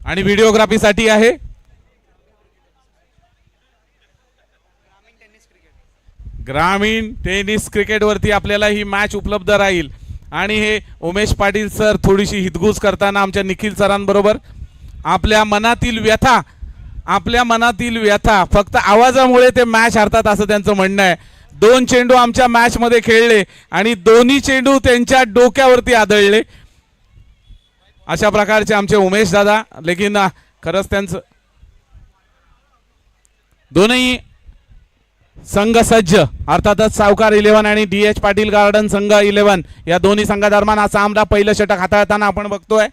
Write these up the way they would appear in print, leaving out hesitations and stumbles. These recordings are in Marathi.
आणि व्हिडिओग्राफीसाठी आहे ग्रामीण टेनिस क्रिकेट वरती आपल्याला ही मॅच उपलब्ध राहील। आणि हे उमेश पाटील सर थोडीशी हितगुज करताना आमच्या निखिल सरांबरोबर आपल्या मनातील व्यथा फक्त आवाजामुळे ते मॅच हरतात असं त्यांचं म्हणणं आहे। 2 चेंडू आमच्या मॅच मध्ये खेळले आणि दोन्ही चेंडू त्यांच्या डोक्यावरती आदळले, अशा प्रकारचे आमचे उमेश दादा। लेकिन खरंच त्यांचं दोन्ही संघ सज्ज, अर्थातच सावकार 11 आणि DH पाटील गार्डन संघ 11 या दोन्ही संघादरम्यान हा सामना पहिलं षटक हाताळताना आपण बघतोय।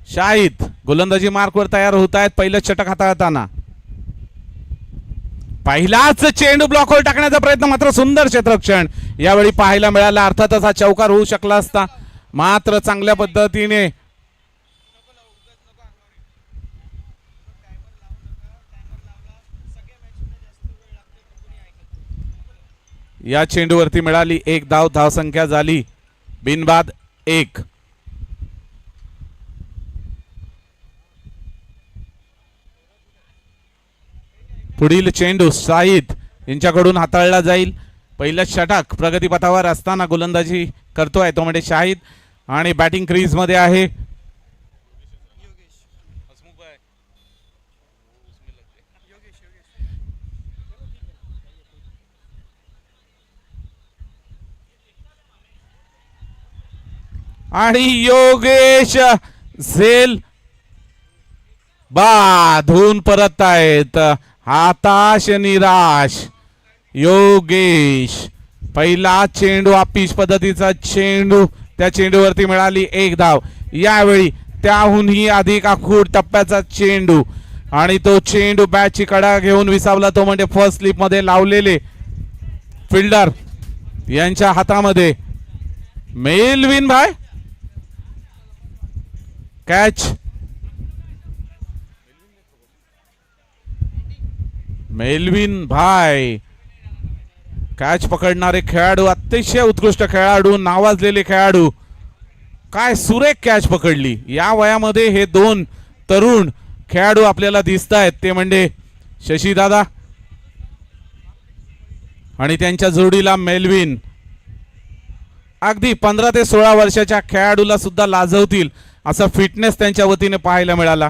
शाहिद गोलंदाजी मार्कवर तयार होत आहेत पहिलं षटक हाताळताना। पहिलाच चेंडू ब्लॉकवर टाकण्याचा प्रयत्न, मात्र सुंदर क्षेत्ररक्षण यावेळी पाहायला मिळाला। अर्थातच हा चौकार होऊ शकला असता, मात्र चांगल्या पद्धतीने या चेंडूवरती मिळाली 1 धाव। धावसंख्या झाली बिनबाद 1। पुढील चेंडू शाहिद यांच्याकडून हाताळला जाईल। पहिलं षटक प्रगतीपथावर असताना गोलंदाजी करतोय तो म्हणजे शाहिद आणि बॅटिंग क्रीज मध्ये आहे आणि योगेश झेल बाधून परत आहेत, हाताश निराश। योगेश पहिला चेंडू अपीश पद्धतीचा चेंडू, त्या चेंडूवरती मिळाली 1 धाव। यावेळी त्याहूनही अधिक आखूड टप्प्याचा चेंडू आणि तो चेंडू बॅटची कडा घेऊन विसावला तो म्हणजे फर्स्ट स्लिप मध्ये लावलेले फिल्डर यांच्या हातामध्ये। मेलविन भाई कॅच, मेलविन भाई कॅच पकडणारे खेळाडू, अतिशय उत्कृष्ट खेळाडू, नावाजलेले खेळाडू, काय सुरेख कॅच पकडली। या वयामध्ये हे 2 तरुण खेळाडू आपल्याला दिसत आहेत, ते म्हणजे शशीदादा आणि त्यांच्या जोडीला मेलविन। अगदी 15 ते 16 वर्षाच्या खेळाडूला सुद्धा लाजवतील असा फिटनेस त्यांच्या वतीने पाहायला मिळाला।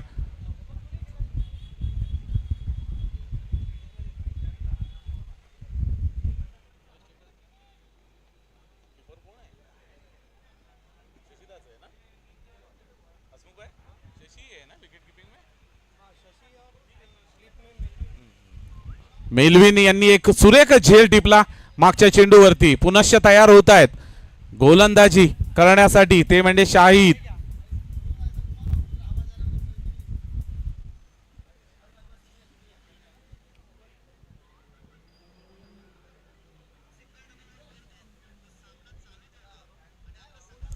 मेलविन यांनी एक सुरेख झेल टिपला मागच्या चेंडूवरती। पुनश्च तयार होत आहेत गोलंदाजी करण्यासाठी, ते म्हणजे शाहिद।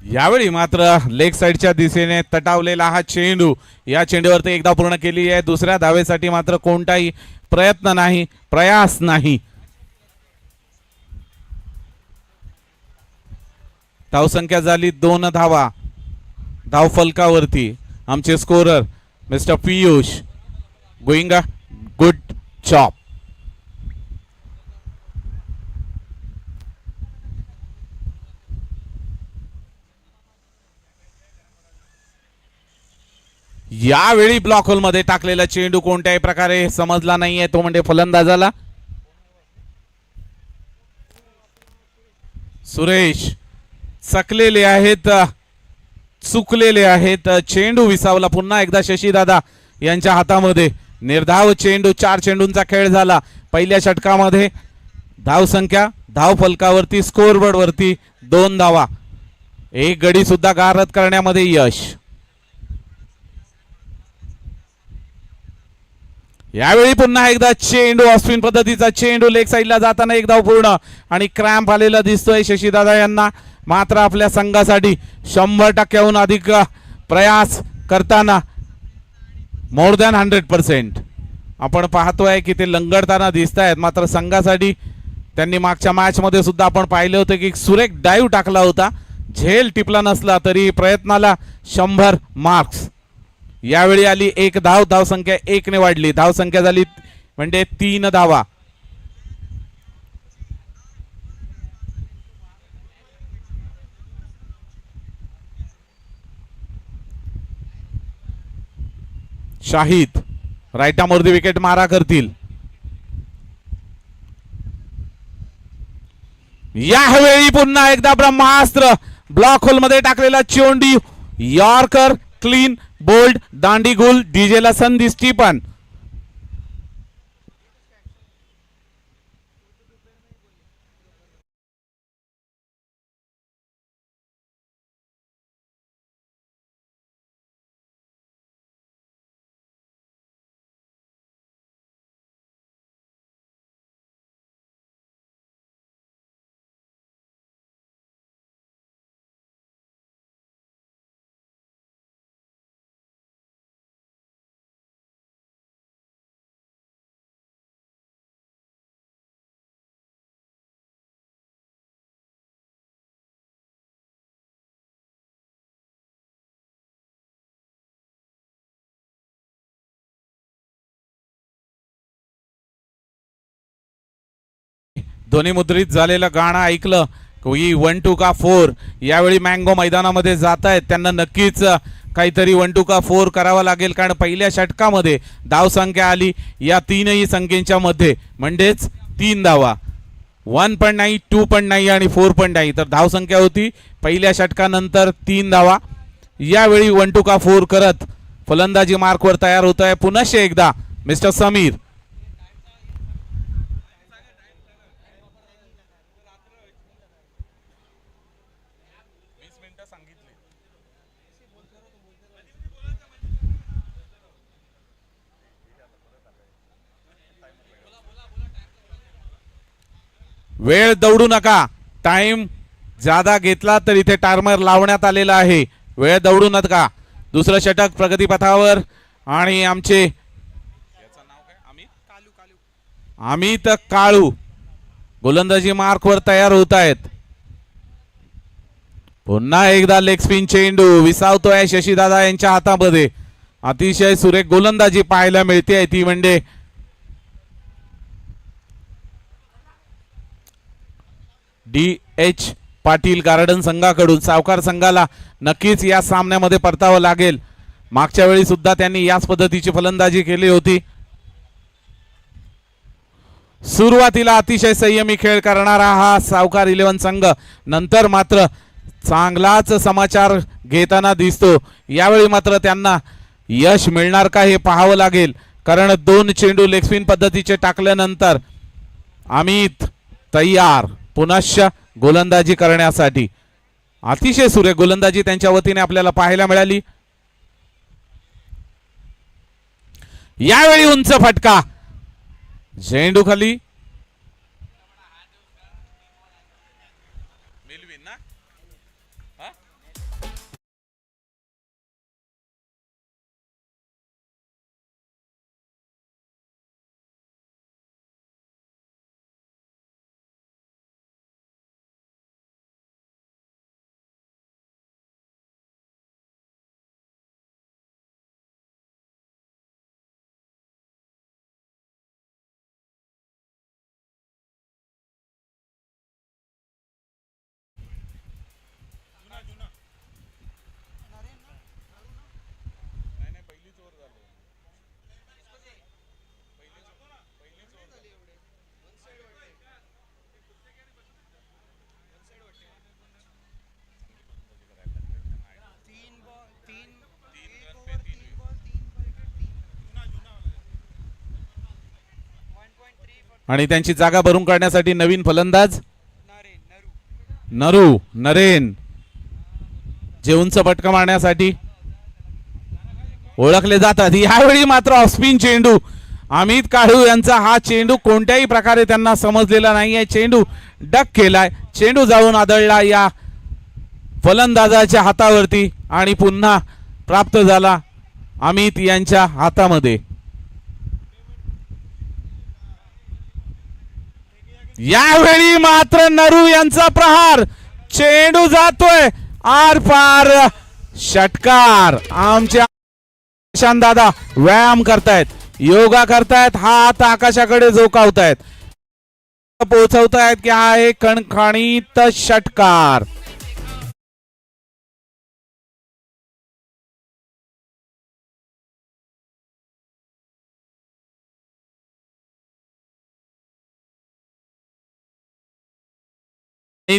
यावेळी मात्र लेग साइडच्या दिशेने तटावलेला हा चेंडू, या चेंडूवरती 1 धाव पूर्ण केली आहे। दुसऱ्या धावेसाठी मात्र कोणताही प्रयत्न नाही, प्रयास नाही। धावसंख्या झाली 2 धावा। धाव फलकावरती आमचे scorer mister Piyush going a good job. यावेळी ब्लॉक होल मध्ये टाकलेला चेंडू कोणत्याही प्रकारे समजला नाहीये, तो म्हणजे फलंदाजाला। सुरेश चकलेले आहेत, चुकलेले आहेत, चेंडू विसावला पुन्हा एकदा शशीदादा यांच्या हातामध्ये। निर्धाव चेंडू, 4 चेंडूंचा खेळ झाला पहिल्या षटकामध्ये। धावसंख्या धाव फलकावरती स्कोरबोर्ड वरती 2 धावा, 1 गडी सुद्धा गारद करण्यामध्ये यश। यावेळी पुन्हा एकदा चेंडू ऑस्पिन पद्धतीचा चेंडू, लेग साइडला जाताना 1 धाव पूर्ण आणि क्रॅम्प आलेला दिसतोय शशीदादा यांना। मात्र आपल्या संघासाठी 100%हून अधिक प्रयास करताना मोर दॅन 100%। आपण पाहतोय की ते लंगडताना दिसत आहेत, मात्र संघासाठी त्यांनी मागच्या मॅच मध्ये सुद्धा आपण पाहिलं होतं की सुरेख डाईव्ह टाकला होता, झेल टिपला नसला तरी प्रयत्नाला 100 मार्क्स. यावेळी आली एक धाव, धावसंख्या 1 ने वाढली, धावसंख्या झाली म्हणजे 3 धावा. शाहिद राईटामोरती विकेट मारा करतील. यावेळी पुन्हा एकदा ब्रह्मास्त्र, ब्लॉक होल मध्ये टाकलेला चेंडू, यॉर्कर, क्लीन बोल्ड, दांडी गुल, डीजेला संधी स्टीफन. ध्वनी मुद्रित झालेलं गाणं ऐकलं की 1 2 का 4. यावेळी मँगो मैदानामध्ये जात आहेत, त्यांना नक्कीच काहीतरी 1 2 का 4 करावा लागेल, कारण पहिल्या षटकामध्ये धावसंख्या आली या तीनही संख्येच्या मध्ये, म्हणजेच 3 धावा. 1 पण नाही, 2 पण नाही आणि 4 पण नाही, तर धावसंख्या होती पहिल्या षटकानंतर 3 धावा. यावेळी 1 2 का 4 करत फलंदाजी मार्कवर तयार होत आहे पुनश्च एकदा मिस्टर समीर. वेळ दौडू नका, टाइम ज्यादा घेतला तर इथे टार्मर लावण्यात आलेला आहे, वेळ दौडू नका. दुसरं षटक प्रगतीपथावर आणि आमचे अमित काळू गोलंदाजी मार्कवर तयार होत आहेत. पुन्हा एकदा लेग स्पिन चेंडू विसावतोय शशीदादा यांच्या हातामध्ये. अतिशय सुरेख गोलंदाजी पाहायला मिळते, ती म्हणजे DH पाटील गार्डन संघाकडून. सावकार संघाला नक्कीच या सामन्यामध्ये परतावं लागेल, मागच्या वेळी सुद्धा त्यांनी याच पद्धतीची फलंदाजी केली होती. सुरुवातीला अतिशय संयमी खेळ करणारा हा सावकार 11 संघ नंतर मात्र चांगलाच समाचार घेताना दिसतो. यावेळी मात्र त्यांना यश मिळणार का हे पाहावं लागेल, कारण 2 चेंडू लेग स्पिन पद्धतीचे टाकल्यानंतर अमित तयार पुनश्च गोलंदाजी करण्यासाठी. अतिशय सुरेख गोलंदाजी त्यांच्या वतीने आपल्याला पाहायला मिळाली. यावेळी उंच फटका, झेंडू खाली. आणि त्यांची जागा भरून काढण्यासाठी नवीन फलंदाज नरेन जे उंच फटका मारण्यासाठी ओळखले जातात. यावेळी मात्र ऑफस्पिन चेंडू, अमित काळू यांचा हा चेंडू कोणत्याही प्रकारे त्यांना समजलेला नाहीये. चेंडू डक केलाय, चेंडू जाऊन आदळला या फलंदाजाच्या हातावरती आणि पुन्हा प्राप्त झाला अमित यांच्या हातामध्ये. यावेळी मात्र नरू यांचा प्रहार, चेंडू जातोय आर पार, षटकार. आमच्या शान दादा व्यायाम करतायत, योगा करतायत, हात आकाशाकडे झोकावतायत, पोहोचवतायत की हा एक खणखणीत षटकार.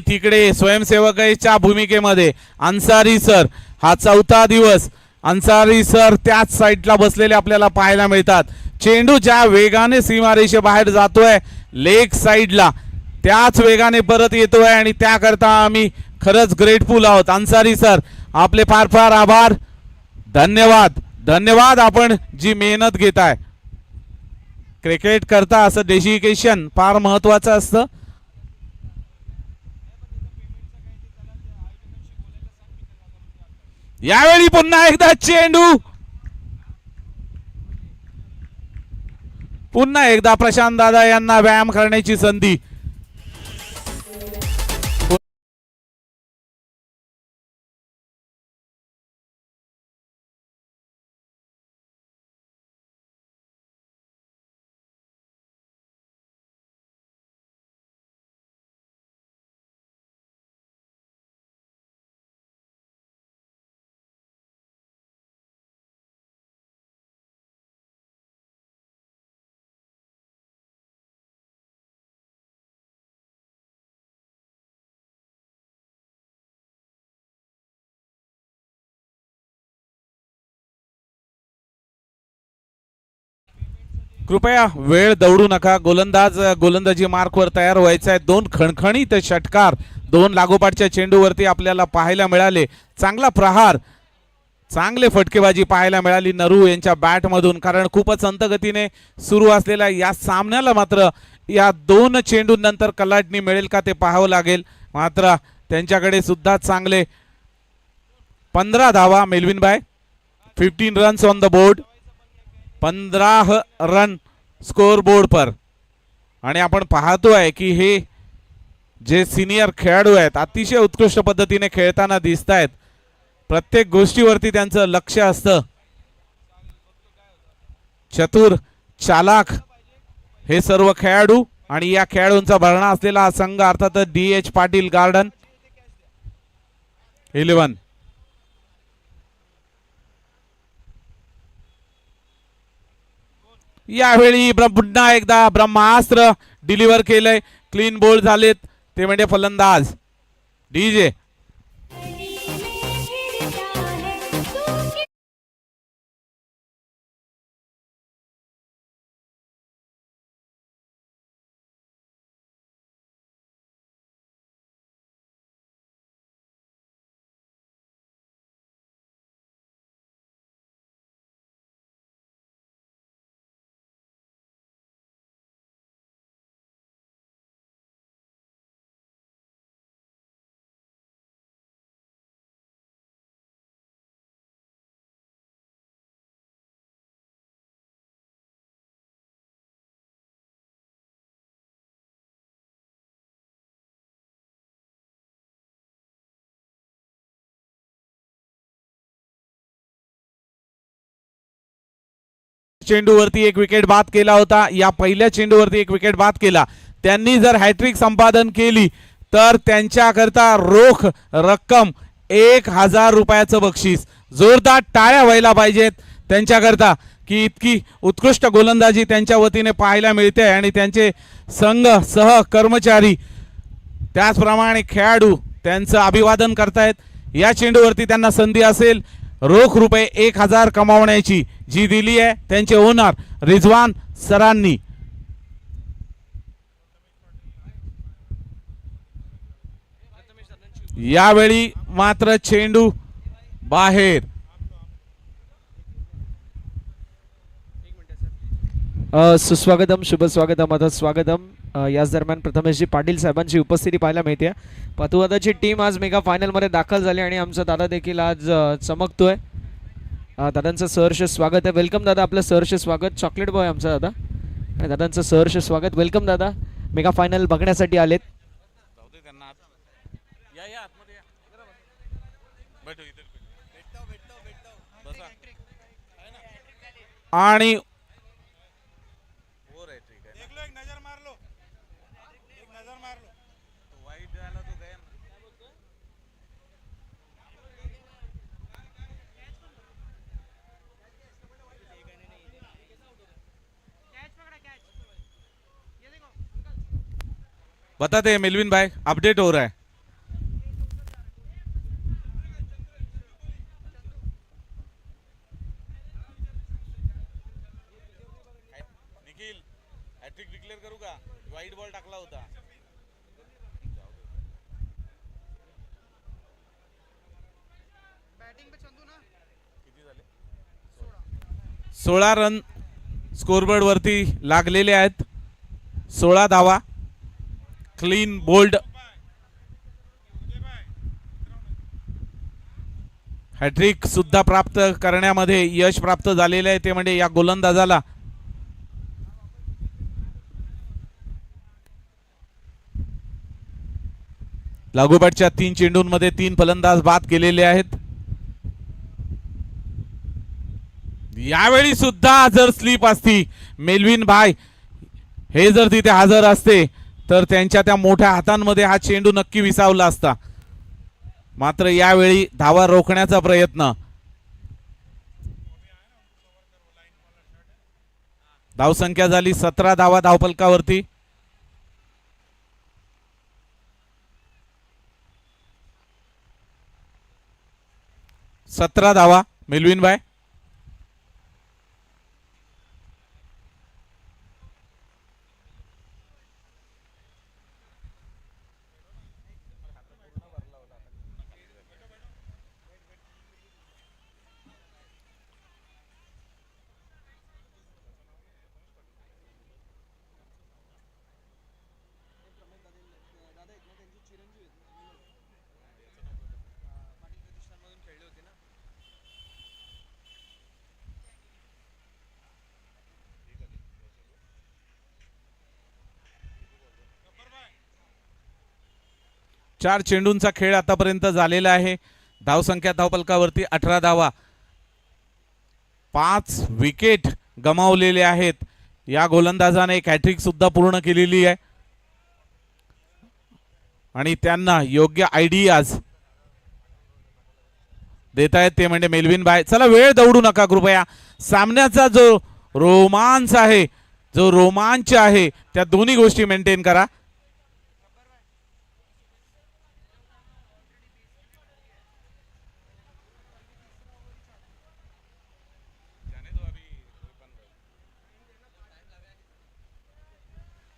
तिकडे स्वयंसेवकाच्या भूमिकेमध्ये अन्सारी सर, हा 4था दिवस. अन्सारी सर त्याच साईडला बसलेले आपल्याला पाहायला मिळतात. चेंडू ज्या वेगाने सीमारेषेबाहेर जातोय लेग साईडला, त्याच वेगाने परत येतोय आणि त्याकरता आम्ही खरंच ग्रेटफुल आहोत. अन्सारी सर आपले फार फार आभार, धन्यवाद. धन्यवाद, आपण जी मेहनत घेताय. क्रिकेट करता असं डेडिकेशन फार महत्वाचं असतं. यावेळी पुन्हा एकदा चेंडू, पुन्हा एकदा प्रशांत दादा यांना व्यायाम करण्याची संधी. कृपया वेळ दौडू नका. गोलंदाजी मार्कवर तयार व्हायचा आहे. 2 खणखणीत षटकार 2 लागोपाठच्या चेंडूवरती आपल्याला पाहायला मिळाले. चांगला प्रहार, चांगले फटकेबाजी पाहायला मिळाली नरू यांच्या बॅटमधून. कारण खूपच अंतगतीने सुरू असलेल्या या सामन्याला मात्र या 2 चेंडूंनंतर कलाटणी मिळेल का ते पाहावं लागेल. मात्र त्यांच्याकडे सुद्धा चांगले 15 धावा मेलविन बाय, 15 runs on the board, 15 run scoreboard पर. आणि आपण पाहतोय की हे जे सिनियर खेळाडू आहेत अतिशय उत्कृष्ट पद्धतीने खेळताना दिसत आहेत. प्रत्येक गोष्टीवरती त्यांचं लक्ष असतं. चतुर, चालाक हे सर्व खेळाडू आणि या खेळाडूंचा भरणा असलेला हा संघ अर्थातच DH पाटील गार्डन 11. यावेळी पुन्हा एकदा ब्रह्मास्त्र डिलिव्हर केलंय. क्लीन बोल्ड झालेत ते म्हणजे फलंदाज DJ. चेंडूवरती एक विकेट बाद केला होता. या पहिल्या चेंडूवरती एक विकेट बाद केला. त्यांनी जर हॅट्रिक संपादन केली तर त्यांच्याकरता रोख रक्कम 1000 रुपयाचं बक्षीस. जोरदार टाळ्या व्हायला पाहिजेत त्यांच्याकरता की इतकी उत्कृष्ट गोलंदाजी त्यांच्या वतीने पाहायला मिळते आणि त्यांचे संघ सह कर्मचारी त्याचप्रमाणे खेळाडू त्यांचं अभिवादन करतायत. या चेंडूवरती त्यांना संधी असेल रोख रुपये 1000 कमावण्याची, जी दिली आहे त्यांचे ओनर रिजवान सरांनी. यावेळी मात्र चेंडू बाहेर. सुस्वागतम, शुभ स्वागतम, अथ स्वागतम. याच दरम्यान प्रथमेशजी पाटील साहेबांची उपस्थिती पाहायला मिळते. पातुवादाची टीम आज मेगा फायनलमध्ये दाखल झाली आणि आमचा दादा देखील आज चमकतोय. दादांचं सहर्ष स्वागत आहे. वेलकम दादा, आपलं सहर्ष स्वागत. चॉकलेट बॉय आमचा दादा आणि दादांचं सहर्ष स्वागत. वेलकम दादा. मेगा फायनल बघण्यासाठी आलेत. आणि बताते हैं मिलविन भाई, अपडेट हो रहा है. निखिल हॅट्रिक डिक्लेअर करू का? वाईट बॉल टाकला होता. 16 रन स्कोरबोर्ड वरती लागलेले आहेत. 16 धावा, क्लीन बोल्ड. हॅट्रिक सुद्धा प्राप्त करण्यामध्ये यश प्राप्त झालेले आहे ते म्हणजे या गोलंदाजाला. लागोपाठच्या 3 चेंडूंमध्ये 3 फलंदाज बाद केलेले आहेत. यावेळी सुद्धा जर स्लिप असती, मेलविन भाई हे जर तिथे हजर असते तर त्यांच्या त्या मोठ्या हातांमध्ये हा चेंडू नक्की विसावला असता. मात्र यावेळी धावा रोखण्याचा प्रयत्न. धावसंख्या झाली 17 धावा धावफलकावरती. सतरा धावा मिलविन भाई. चार चेंडूंचा खेळ आतापर्यंत झालेला आहे. धावसंख्या धावफलकावरती 18 धावा. 5 विकेट गमावलेले आहेत. या गोलंदाजाने एक हॅट्रिक सुद्धा पूर्ण केलेली आहे आणि त्यांना योग्य आयडियाज देत आहेत ते म्हणजे मेलविन भाई. चला वेळ दौडू नका कृपया. सामन्याचा जो रोमांच आहे, जो रोमांच आहे, त्या दोन्ही गोष्टी मेंटेन करा.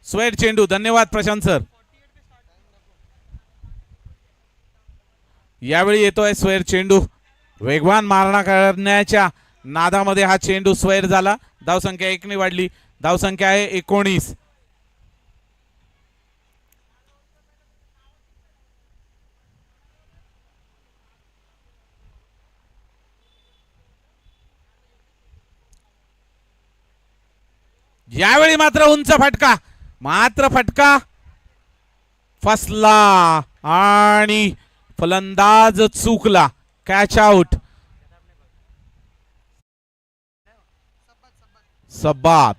स्वेट चेंडू. धन्यवाद प्रशांत सर. यावेळी येतोय स्वेर चेंडू. वेगवान मारणा करण्याच्या नादामध्ये हा चेंडू स्वेर झाला. धावसंख्या 1 ने वाढली. धावसंख्या आहे 19. यावेळी मात्र उंच फटका. मात्र फटका फसला आणि फलंदाज चुकला. Catch out. सब्बात.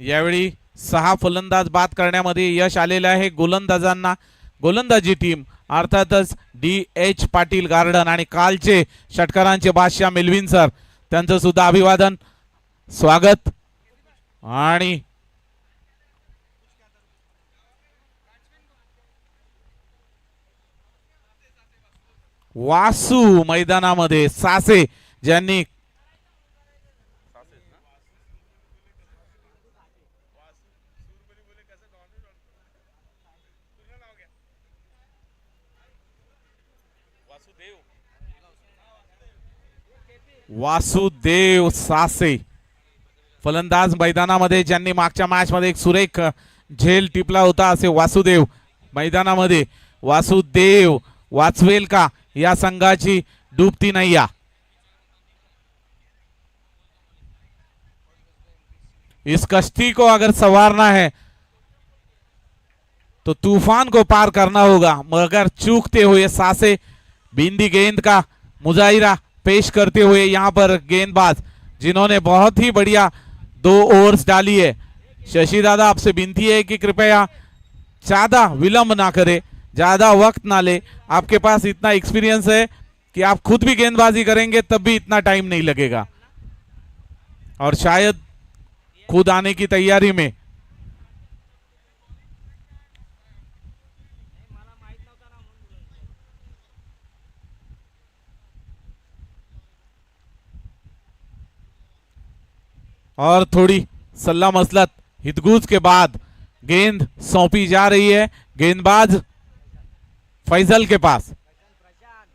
यावेळी 6 फलंदाज बाद करण्यामध्ये यश आलेले आहे गोलंदाजांना. गोलंदाजी टीम अर्थातच DH पाटील गार्डन आणि कालचे षटकारांचे बादशाह मेलविन सर, त्यांचं सुद्धा अभिवादन, स्वागत. आणि वासू मैदानामध्ये सासे ज्यांनी वासुदेव सासे फलंदाज मैदानामध्ये, ज्यांनी मागच्या मॅच मध्ये एक सुरेख झेल टिपला होता, असे वासुदेव मैदानामध्ये. वासुदेव वाचवेल का या संघाची डूबती नैया. इस कश्ती को अगर संवारना है तो तूफान को पार करना होगा, मगर चूकते हुए सांसें बिंदी गेंद का मुजाहिरा पेश करते हुए यहां पर गेंदबाज जिन्होंने बहुत ही बढ़िया 2 ओवर्स डाली है. शशि दादा, आपसे विनती है कि कृपया ज्यादा विलंब ना करें, ज्यादा वक्त ना ले. आपके पास इतना एक्सपीरियंस है कि आप खुद भी गेंदबाजी करेंगे तब भी इतना टाइम नहीं लगेगा, और शायद खुद आने की तैयारी में. और थोड़ी सल्ला मसलत हितगुज के बाद गेंद सौंपी जा रही है गेंदबाज फैजल के पास.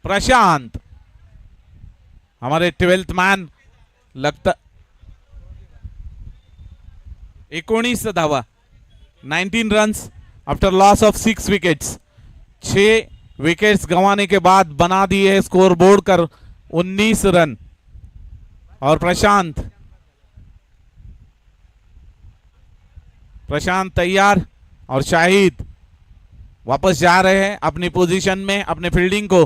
प्रशांत, हमारे 12th मैन, लगता 19 धावा, 19 runs after loss of 6 wickets. 6 wickets गंवाने के बाद बना दिए स्कोर बोर्ड कर 19 रन. और प्रशांत तैयार, और शाहिद वापस जा रहे हैं अपनी पोजीशन में, अपने फील्डिंग को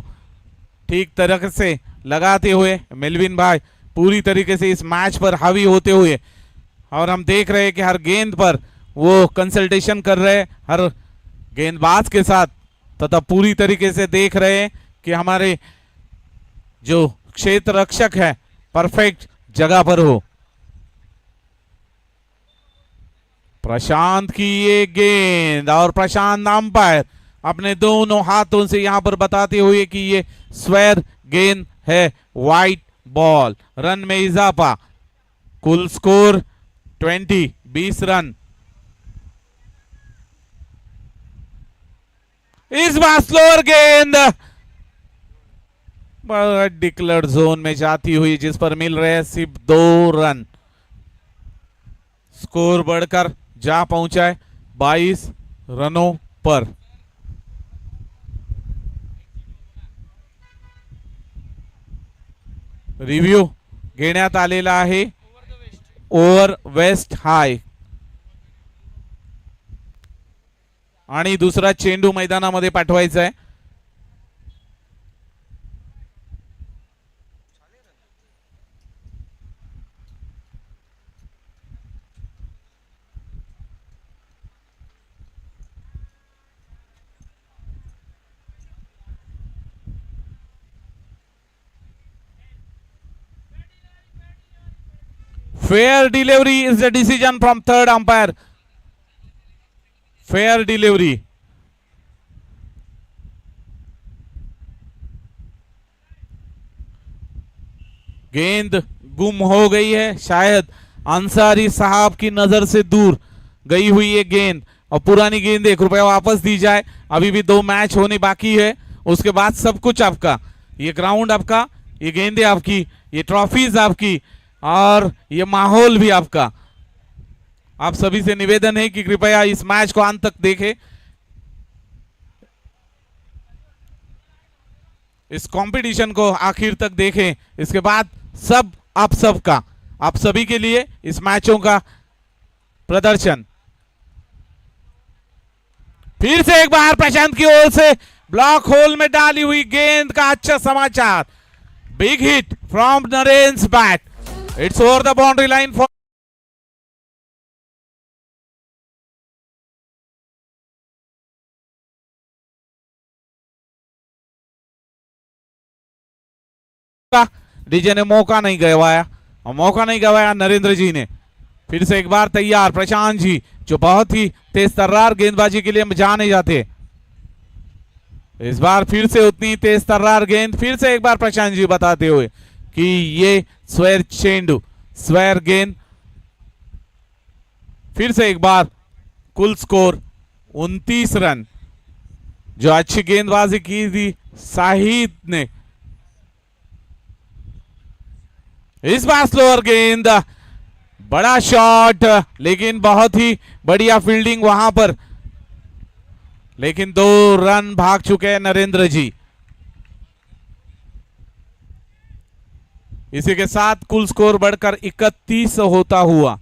ठीक तरह से लगाते हुए. मेलविन भाई पूरी तरीके से इस मैच पर हावी होते हुए, और हम देख रहे हैं कि हर गेंद पर वो कंसल्टेशन कर रहे हैं हर गेंदबाज के साथ, तथा पूरी तरीके से देख रहे हैं कि हमारे जो क्षेत्र रक्षक है परफेक्ट जगह पर हो. प्रशांत की ये गेंद, और प्रशांत अंपायर अपने दोनों हाथों से यहां पर बताते हुए कि ये स्क्वायर गेंद है, वाइट बॉल. रन में इजाफा, कुल स्कोर 20 रन. इस बार स्लोअर गेंद डिक्लेयर्ड जोन में जाती हुई, जिस पर मिल रहे हैं सिर्फ 2 रन. स्कोर बढ़कर जा पहुंचा है 22 रनों पर. रिव्ह्यू घेण्यात आलेला आहे ओव्हर वेस्ट हाय, आणि दुसरा चेंडू मैदानामध्ये पाठवायचा आहे. Fair delivery is the decision from third umpire. Fair delivery. गेंद गुम हो गई है, शायद अंसारी साहब की नजर से दूर गई हुई ये गेंद, और पुरानी गेंद 1 रुपया वापस दी जाए. अभी भी 2 मैच होने बाकी है, उसके बाद सब कुछ आपका. ये ग्राउंड आपका, ये गेंदें आपकी, ये ट्रॉफीज आपकी, और ये माहौल भी आपका. आप सभी से निवेदन है कि कृपया इस मैच को अंत तक देखें, इस कंपटीशन को आखिर तक देखें. इसके बाद सब आप सबका, आप सभी के लिए इस मैचों का प्रदर्शन. फिर से एक बार प्रशांत की ओर से ब्लॉक होल में डाली हुई गेंद का अच्छा समाचार. Big hit from Narendra bat. It's over the boundary line for DJ ने मौका नहीं गवाया, और मौका नहीं गवाया नरेंद्र जी ने. फिर से एक बार तैयार प्रशांत जी, जो बहुत ही तेज तर्रार गेंदबाजी के लिए जाने जाते. इस बार फिर से उतनी तेज तर्रार गेंद, फिर से एक बार प्रशांत जी बताते हुए कि ये स्क्वायर चेंडू, स्क्वायर गेंद. फिर से एक बार कुल स्कोर 29 रन. जो अच्छी गेंदबाजी की थी शाहिद ने. इस बार स्लोअर गेंद, बड़ा शॉट, लेकिन बहुत ही बढ़िया फील्डिंग वहां पर, लेकिन 2 रन भाग चुके हैं नरेंद्र जी. इसी के साथ कुल स्कोर बढ़कर 31 होता हुआ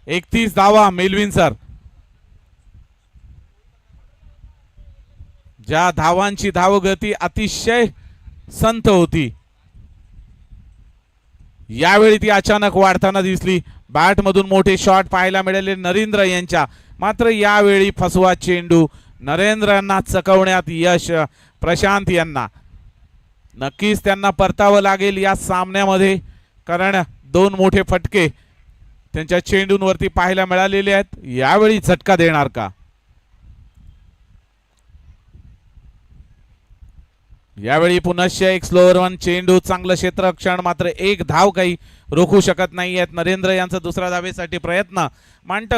31 धावा मेलविन सर. ज्या धावांची धावगती अतिशय संथ होती यावेळी ती अचानक वाढताना दिसली. बॅट मधून मोठे शॉट पाहायला मिळाले नरेंद्र यांच्या. मात्र यावेळी फसवा चेंडू नरेंद्रांना चकवण्यात यश प्रशांत यांना. नक्कीच त्यांना परतावं लागेल या सामन्यामध्ये, कारण दोन मोठे फटके त्यांच्या चेंडूंवरती पाहायला मिळालेले आहेत. यावेळी झटका देणार का? यावेळी पुनश्च एक स्लोअर वन चेंडू, चांगलं क्षेत्ररक्षण, मात्र एक धाव काही रोखू शकत नाही आहेत नरेंद्र यांचा. दुसऱ्या धावेसाठी प्रयत्न मांट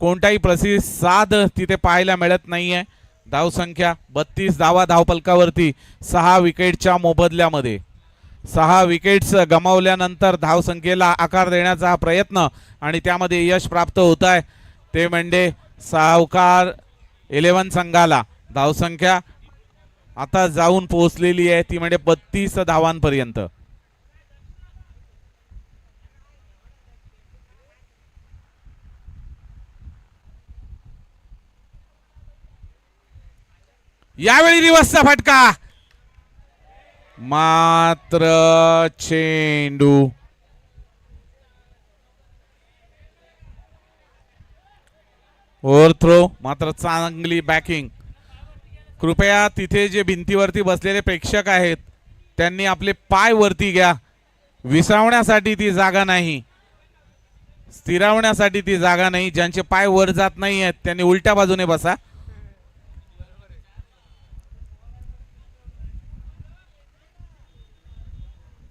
कोणताही प्रतिसाद तिथे पाहायला मिळत नाहीये. धावसंख्या 32 धावा धावपलकावरती 6 विकेटच्या मोबदल्यामध्ये. 6 विकेट्स गमावल्यानंतर धावसंख्येला आकार देण्याचा हा प्रयत्न आणि त्यामध्ये यश प्राप्त होत आहे ते म्हणजे सावकार 11 संघाला. धावसंख्या आता जाऊन पोहोचलेली आहे ती म्हणजे 32 धावांपर्यंत. यावेळी रिवर्सचा फटका, मात्र चेंडू ओव्हरथ्रो, मात्र चांगली बॅकिंग. कृपया तिथे जे भिंतीवरती बसलेले प्रेक्षक आहेत त्यांनी आपले पाय वरती घ्या. विसावण्यासाठी ती जागा नाही, स्थिरावण्यासाठी ती जागा नाही. ज्यांचे पाय वर जात नाही आहेत त्यांनी उलट्या बाजूने बसा.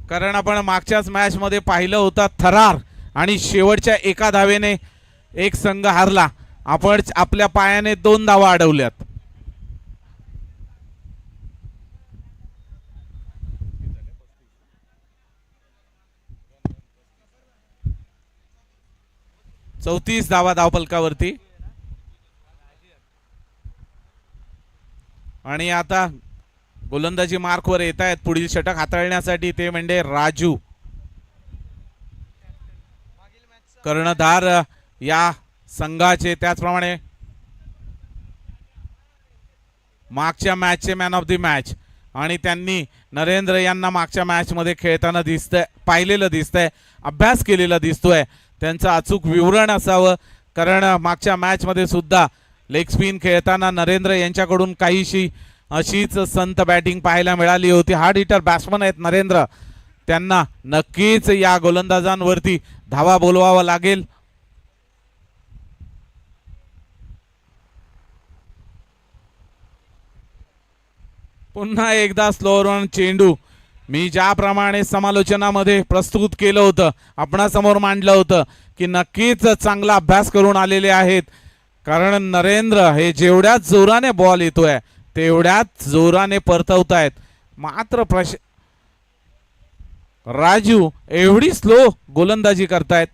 कारण आपण मागच्याच मॅच मध्ये पाहिलं होतं थरार आणि शेवटच्या एका धावेने एक संघ हारला. आपण आपल्या पायाने 2 धावा अडवल्यात. चौतीस धावा धावपलकावरती. आणि आता गोलंदाजी मार्कवर येत आहेत पुढील षटक हाताळण्यासाठी ते म्हणजे राजू. कर्णधार या संघाचे, त्याचप्रमाणे मागच्या मॅचचे मॅन ऑफ द मॅच, आणि त्यांनी नरेंद्र यांना मागच्या मॅच मध्ये खेळताना पाहिलेलं दिसतंय, अभ्यास केलेला दिसतोय. त्यांचं अचूक विवरण असावं, कारण मागच्या मॅच मध्ये सुद्धा लेग स्पिन खेळताना नरेंद्र यांच्याकडून काहीशी अशीच संत बॅटिंग पाहायला मिळाली होती. हार्ड हिटर बॅट्समन आहेत नरेंद्र, त्यांना नक्कीच या गोलंदाजांवरती धावा बोलवावा लागेल. पुन्हा एकदा स्लोअर वन चेंडू. मी ज्याप्रमाणे समालोचनामध्ये प्रस्तुत केलं होतं, आपणासमोर मांडलं होतं की नक्कीच चांगला अभ्यास करून आलेले आहेत, कारण नरेंद्र हे जेवढ्याच जोराने बॉल येतोय तेवढ्याच जोराने परतवतायत. मात्र राजू एवढी स्लो गोलंदाजी करतायत.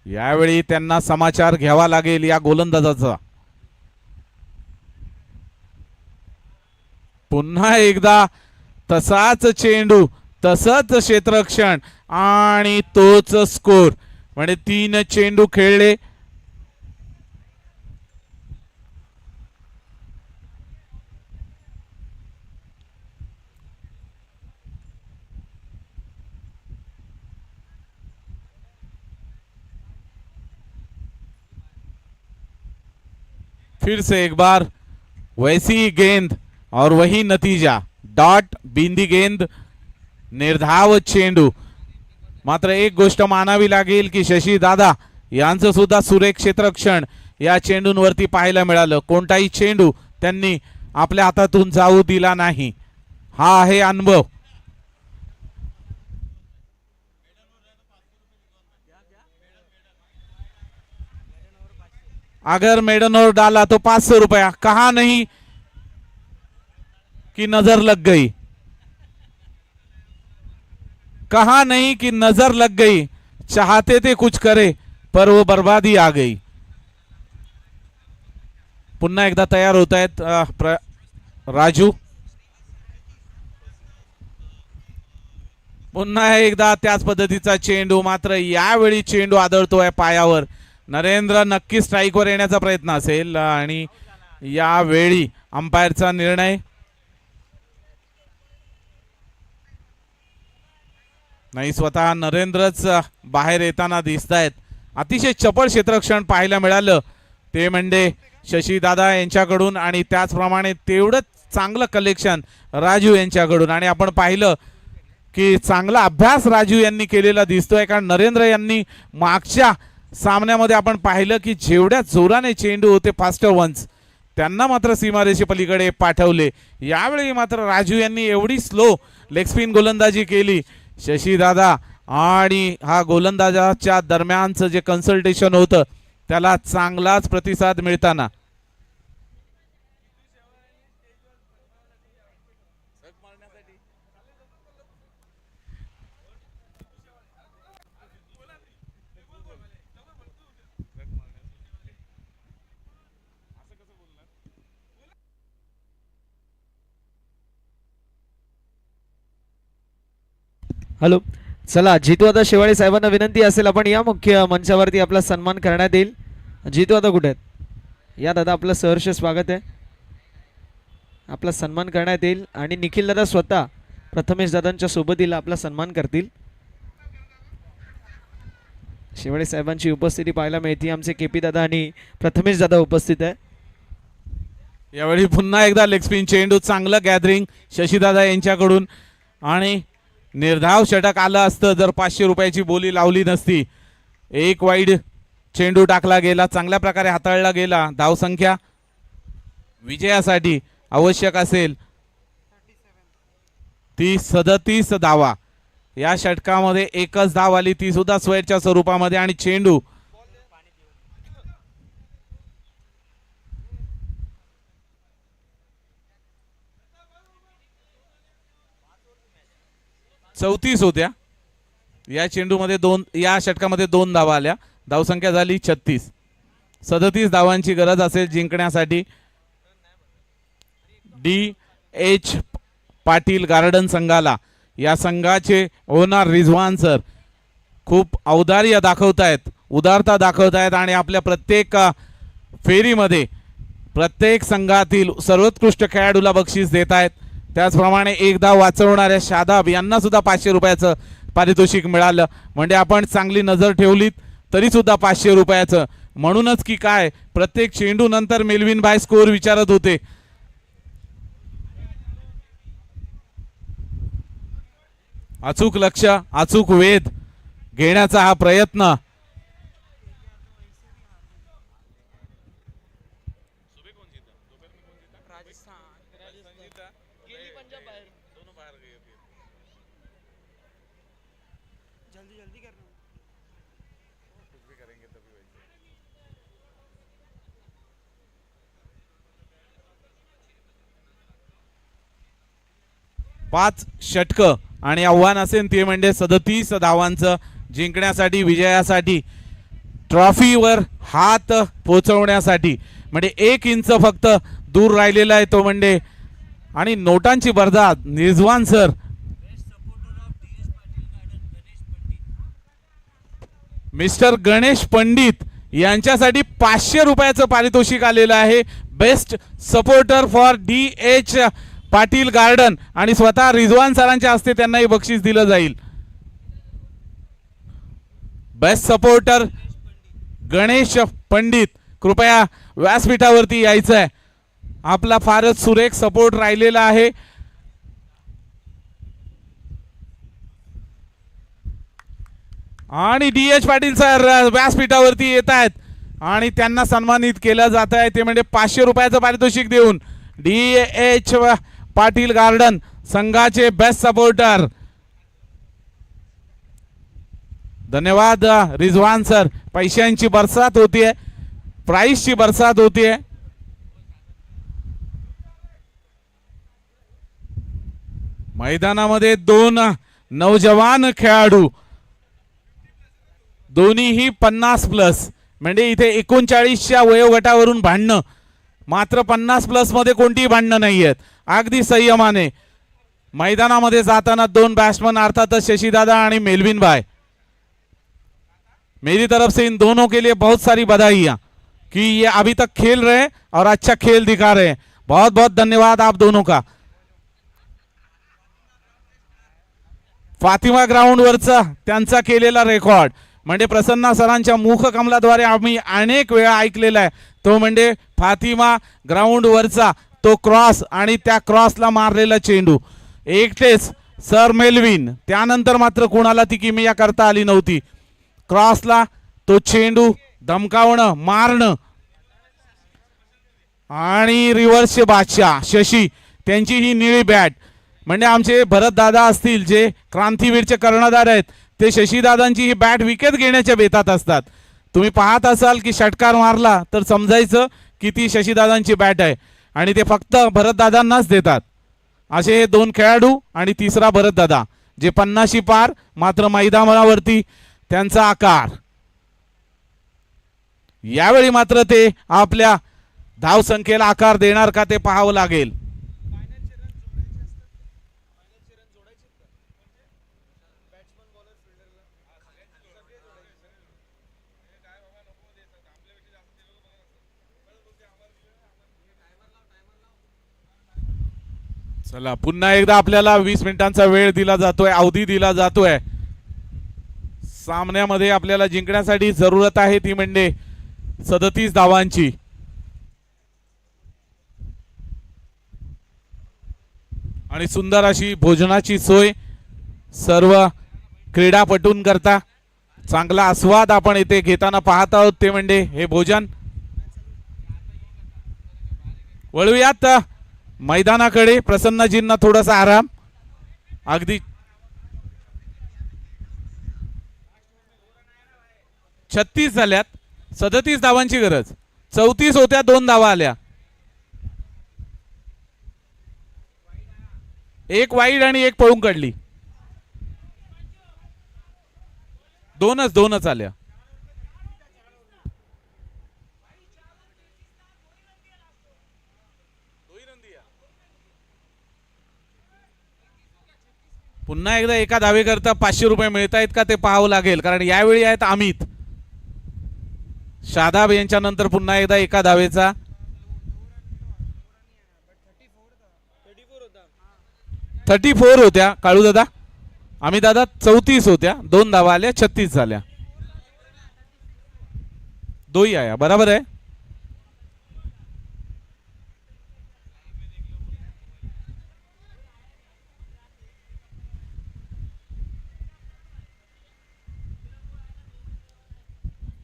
यावेळी त्यांना समाचार घ्यावा लागेल या गोलंदाजाचा. पुन्हा एकदा तसाच चेंडू, तसंच क्षेत्ररक्षण आणि तोच स्कोर. म्हणजे 3 चेंडू खेळले. फिर से एक बार वैसी ही गेंद और वही नतीजा. डॉट, बिंदी गेंद, निर्धाव चेंडू. मात्र एक गोष्ट मानावी लागेल की शशी दादा यांचं सुद्धा सुरेख क्षेत्ररक्षण या चेंडूंवरती पाहायला मिळालं. कोणताही चेंडू त्यांनी आपल्या हातातून जाऊ दिला नाही. हा आहे अनुभव. अगर मेडन ओवर डाला तो 500 रुपया. कहा नहीं कि नजर लग गई, कहा नहीं कि नजर लग गई. चाहते थे कुछ करे पर वो बर्बादी आ गई. पुन्हा एकदा तयार होत आहेत राजू. पुन्हा एकदा त्याच पद्धतीचा चेंडू, मात्र यावेळी चेंडू आदळतोय पायावर. नरेंद्र नक्की स्ट्राईकवर येण्याचा प्रयत्न असेल आणि यावेळी अंपायरचा निर्णय नाही, स्वतः नरेंद्रच बाहेर येताना दिसत आहेत. अतिशय चपळ क्षेत्ररक्षण पाहायला मिळालं ते म्हणजे शशीदादा यांच्याकडून आणि त्याचप्रमाणे तेवढंच चांगलं कलेक्शन राजू यांच्याकडून. आणि आपण पाहिलं की चांगला अभ्यास राजू यांनी केलेला दिसतोय, कारण नरेंद्र यांनी मागच्या सामन्यामध्ये आपण पाहिलं की जेवढ्या जोराने चेंडू होते फास्टर वन्स त्यांना मात्र सीमारेषे पलीकडे पाठवले. यावेळी मात्र राजू यांनी एवढी स्लो लेग स्पिन गोलंदाजी केली. शशीदादा आणि हा गोलंदाजाच्या दरम्यानचं जे कन्सल्टेशन होतं त्याला चांगलाच प्रतिसाद मिळताना. हॅलो, चला जितू आता शेवाळे साहेबांना विनंती असेल आपण या मुख्य मंचावरती आपला सन्मान करण्यात येईल. जितू आता कुठे आहेत? या दादा, आपलं सहर्ष स्वागत आहे. आपला सन्मान करण्यात येईल आणि निखिल दादा स्वतः प्रथमेश दादांच्या सोबतीला आपला सन्मान करतील. शेवाळे साहेबांची उपस्थिती पाहायला मिळते. आमचे केपी दादा आणि प्रथमेश दादा उपस्थित आहे. यावेळी पुन्हा एकदा लेग स्पिन चेंडू, चांगलं गॅदरिंग शशीदादा यांच्याकडून आणि निर्धाव षटक आलं असतं जर 500 रुपयाची बोली लावली नसती. एक वाईड चेंडू टाकला गेला, चांगल्या प्रकारे हाताळला गेला. धावसंख्या विजयासाठी आवश्यक असेल ती 37 धावा. या षटकामध्ये एकच धाव आली, ती सुद्धा स्वेटच्या स्वरूपामध्ये. आणि चेंडू चौतीस होत्या. या चेंडूमध्ये या षटकामध्ये 2 धावा आल्या. धावसंख्या झाली 36. 37 धावांची गरज असेल जिंकण्यासाठी. DH पाटील गार्डन संघाला. या संघाचे ओनर रिझवान सर खूप औदार्य दाखवतायत, उदारता दाखवतायत आणि आपल्या प्रत्येक फेरीमध्ये प्रत्येक संघातील सर्वोत्कृष्ट खेळाडूला बक्षीस देत आहेत. त्याचप्रमाणे एकदा वाचवणाऱ्या शादाब यांना सुद्धा 500 रुपयाचं पारितोषिक मिळालं. म्हणजे आपण चांगली नजर ठेवलीत तरी सुद्धा 500 रुपयाचं. म्हणूनच की काय, प्रत्येक चेंडू नंतर मेलविन भाई स्कोर विचारत होते. अचूक लक्ष, अचूक वेध घेण्याचा हा प्रयत्न. पाच षटक आणि आव्हान असेल ते म्हणजे 37 धावांचं जिंकण्यासाठी, विजयासाठी, ट्रॉफीवर हात पोचवण्यासाठी. म्हणजे 1 इंच फक्त दूर राहिलेला आहे तो म्हणजे. आणि नोटांची बरदात निजवान सर. मिस्टर गणेश पंडित यांच्यासाठी 500 रुपयाचं पारितोषिक आलेलं आहे. Best supporter for DH Patil garden आणि स्वतः रिजवान सरांच्या हस्ते त्यांनाही बक्षीस दिलं जाईल. बेस्ट सपोर्टर गणेश पंडित, कृपया व्यासपीठावरती यायचं आहे. आपला फारच सुरेख सपोर्ट राहिलेला आहे. आणि DH पाटील सर व्यासपीठावरती येत आहेत आणि त्यांना सन्मानित केलं जात आहे ते म्हणजे 500 रुपयाचं पारितोषिक देऊन. DH पाटील गार्डन संघाचे बेस्ट सपोर्टर. धन्यवाद रिजवान सर. पैशांची बरसात होतीये, प्राइसची बरसात होतीये. मैदानामध्ये 2 नौजवान खेळाडू, दोन्हीही 50+ म्हणजे इथे 39च्या वयोगटावरून भांडणं, मात्र 50+ मध्ये कोणतीही भांडणं नाही आहेत. अगदी संयमाने मैदानामध्ये जाताना दोन बैट्समैन अर्थातच शशिदादा आणि मेलविन भाई, मेरी तरफ से इन दोनों के लिए बहुत सारी बधाइयां कि ये अभी तक खेल रहे हैं और अच्छा खेल दिखा रहे हैं। बहुत बहुत धन्यवाद आप दोनों का। फातिमा ग्राउंड वरचा त्यांचा केलेला रेकॉर्ड म्हणजे प्रसन्ना सरांच्या मुखकमलाद्वारे आम्ही अनेक वेळा ऐकलेला आहे, तो म्हणजे फातिमा ग्राउंड वरचा तो क्रॉस आणि त्या क्रॉसला मारलेला चेंडू एकटेच सर मेलविन, त्यानंतर मात्र कोणाला ती किमया करता आली नव्हती। क्रॉसला तो चेंडू धमकावणं, मारणं आणि रिव्हर्सचे बादशाह शशी, त्यांची ही निळी बॅट म्हणजे आमचे भरत दादा असतील जे क्रांतीवीरचे कर्णधार आहेत, ते शशीदादांची ही बॅट विकेट घेण्याच्या बेतात असतात। तुम्ही पाहत असाल की षटकार मारला तर समजायचं की ती शशीदादांची बॅट आहे आणि ते फक्त भरत दादांनाच देतात। असे हे दोन खेळाडू आणि तिसरा भरत दादा जे 50 पार, मात्र मैदानावरती त्यांचा आकार। यावेळी मात्र ते आपल्या धावसंख्येला आकार देणार का ते पाहावं लागेल। चला पुन्हा एकदा आपल्याला 20 मिनिटांचा वेळ दिला जातोय, अवधी दिला जातोय। सामन्यामध्ये आपल्याला जिंकण्यासाठी जरूरत आहे ती म्हणजे 37 धावांची। आणि सुंदर अशी भोजनाची सोय सर्व क्रीडापटूंकरता, चांगला आस्वाद आपण इथे घेताना पाहत आहोत ते म्हणजे हे भोजन। वळूयात मैदानाकडे, प्रसन्नजींना थोडासा आराम। अगदी 36 झाल्यात, 37 धावांची गरज, 34 होत्या, 2 धावा आल्या, एक वाईड आणि एक पळून काढली, दोनच आल्या। पुन्हा एकदा एका धावेकरता 500 रुपये मिळत आहेत का ते पाहावं लागेल, कारण यावेळी आहेत अमित शादाब यांच्या नंतर पुन्हा एकदा एका धावेचा 34 होत्या काळू दादा, अमित दादा 34 होत्या, 2 धावा आल्या, 36 झाल्या, 2 आया, बराबर आहे।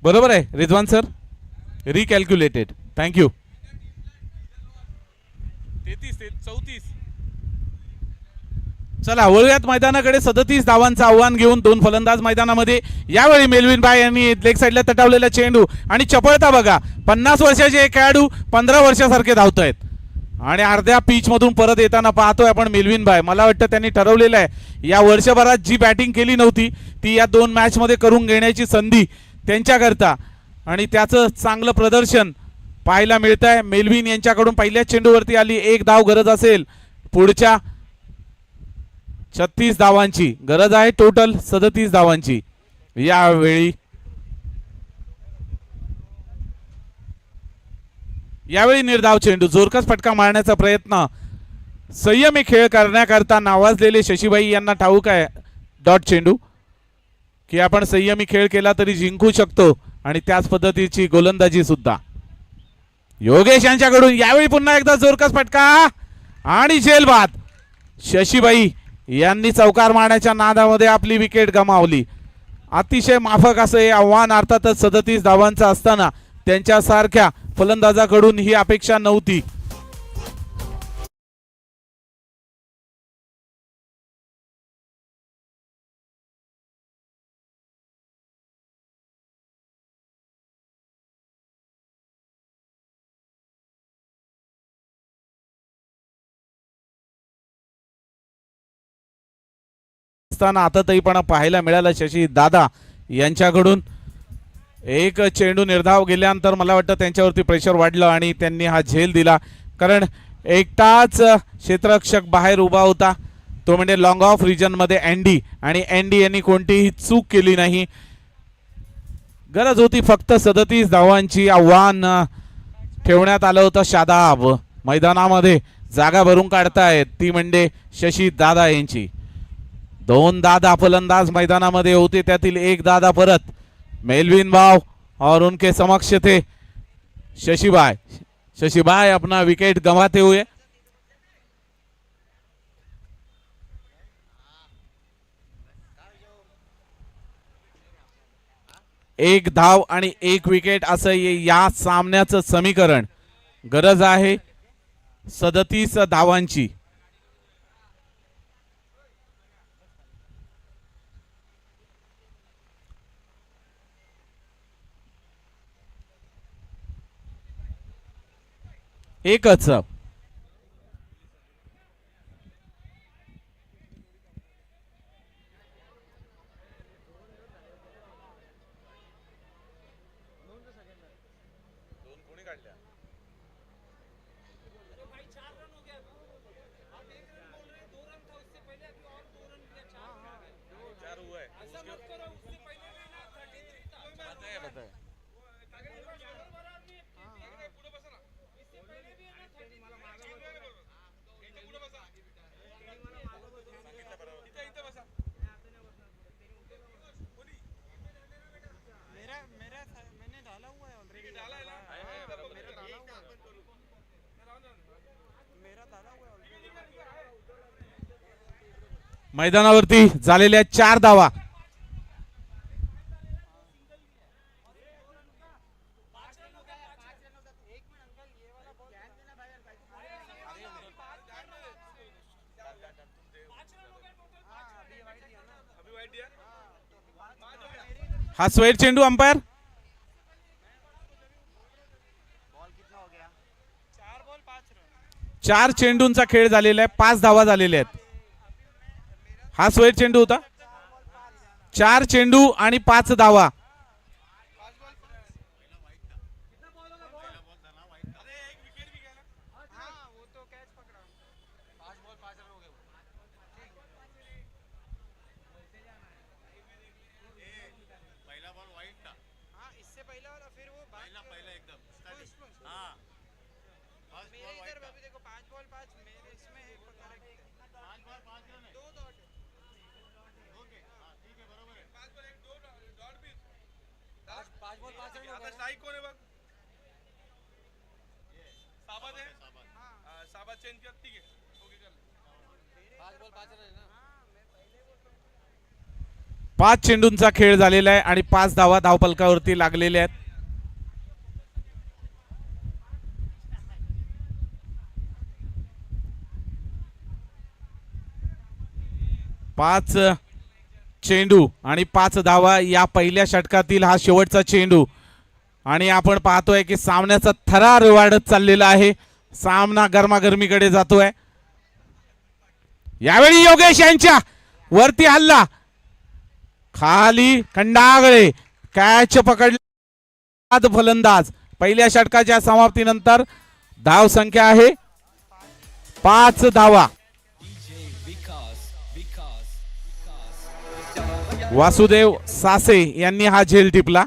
बरोबर आहे रिजवान सर, रिकॅल्क्युलेटेड, थँक्यू। 34 चला वळूयात मैदानाकडे। 37 धावांचं आव्हान घेऊन 2 फलंदाज मैदानामध्ये। यावेळी मेलविन भाई यांनी लेग साईडला तटावलेला चेंडू आणि चपळता बघा, 50 वर्षाचे खेळाडू 15 वर्षासारखे धावतायत आणि अर्ध्या पिच मधून परत येताना पाहतोय आपण मेलविन भाई। मला वाटतं त्यांनी ठरवलेलं आहे या वर्षभरात जी बॅटिंग केली नव्हती ती या 2 मॅच मध्ये करून घेण्याची संधी त्यांच्याकरता, आणि त्याचं चांगलं प्रदर्शन पाहायला मिळत आहे। मेलविन यांच्याकडून पहिल्या चेंडूवरती आली 1 धाव गरज असेल, पुढच्या 36 धावांची गरज आहे, टोटल 37 धावांची। यावेळी निर्धाव चेंडू, जोरकस फटका मारण्याचा प्रयत्न, संयमी खेळ करण्याकरता नावाजलेले शशीभाई यांना ठाऊक आहे डॉट चेंडू की आपण संयमी खेळ केला तरी जिंकू शकतो, आणि त्याच पद्धतीची गोलंदाजी सुद्धा योगेश यांच्याकडून। यावेळी पुन्हा एकदा जोरकस फटका आणि झेलबाद, शशीभाई यांनी चौकार मारण्याच्या नादामध्ये आपली विकेट गमावली। अतिशय माफक असं हे आव्हान अर्थातच 37 धावांचं असताना त्यांच्यासारख्या फलंदाजाकडून ही अपेक्षा नव्हती। आतातहीपणा पाहायला मिळाला शशी दादा यांच्याकडून। एक चेंडू निर्धाव गेल्यानंतर मला वाटतं त्यांच्यावरती प्रेशर वाढलं आणि त्यांनी हा झेल दिला, कारण एकटाच क्षेत्ररक्षक बाहेर उभा होता तो म्हणजे लॉंग ऑफ रिजन मध्ये अँडी, आणि अँडी यांनी कोणतीही चूक केली नाही. गरज होती फक्त 37 धावांची. आव्हान ठेवण्यात आलं होतं. शादाब मैदानामध्ये जागा भरून काढतायत, ती म्हणजे शशी दादा यांची. 2 दादा फलंदाज मैदानामध्ये होते, त्यातील एक दादा परत मेलविन भाव और उनके समक्ष थे शशिभाई. शशिभाई अपना विकेट गंवाते हुए. एक धाव आणि एक विकेट असं या सामन्याचं समीकरण. गरज आहे 37 धावांची. एकच. मैदानावरती झालेल्या 4 धावा. हा स्वेट चेंडू अंपायर. 4 चेंडूंचा खेळ झालेला आहे, 5 धावा झालेल्या आहेत. हा स्वेट चेंडू होता. 4 चेंडू आणि 5 धावा. पाच चेंडूंचा खेळ झालेला आहे आणि 5 धावा धावफलकावरती लागलेल्या आहेत. 5 चेंडू आणि 5 धावा या पहिल्या षटकातील हा शेवटचा चेंडू. आणि आपण पाहतोय की सामन्याचा थरार वाढत चाललेला आहे. सामना गरमागरमीकडे जातोय. यावेळी योगेश यांच्या वरती हल्ला, खाली खंडागळे, कॅच पकडला फलंदाज. पहिल्या षटकाच्या समाप्तीनंतर धाव संख्या आहे 5 धावा. वासुदेव सासे यांनी हा झेल टिपला.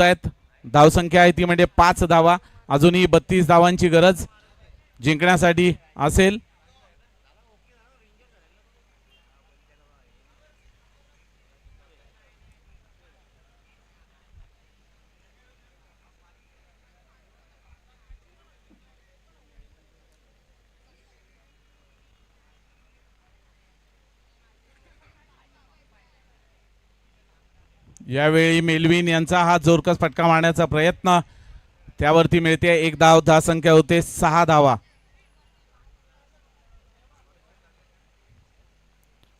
आहेत. धावसंख्या आहे ती म्हणजे 5 धावा. अजूनही 32 धावांची गरज जिंकण्यासाठी असेल. यावेळी मेलविन यांचा हा जोरकस फटका मारण्याचा प्रयत्न, त्यावरती मिळते 1 धाव. धावसंख्या होते 6 धावा.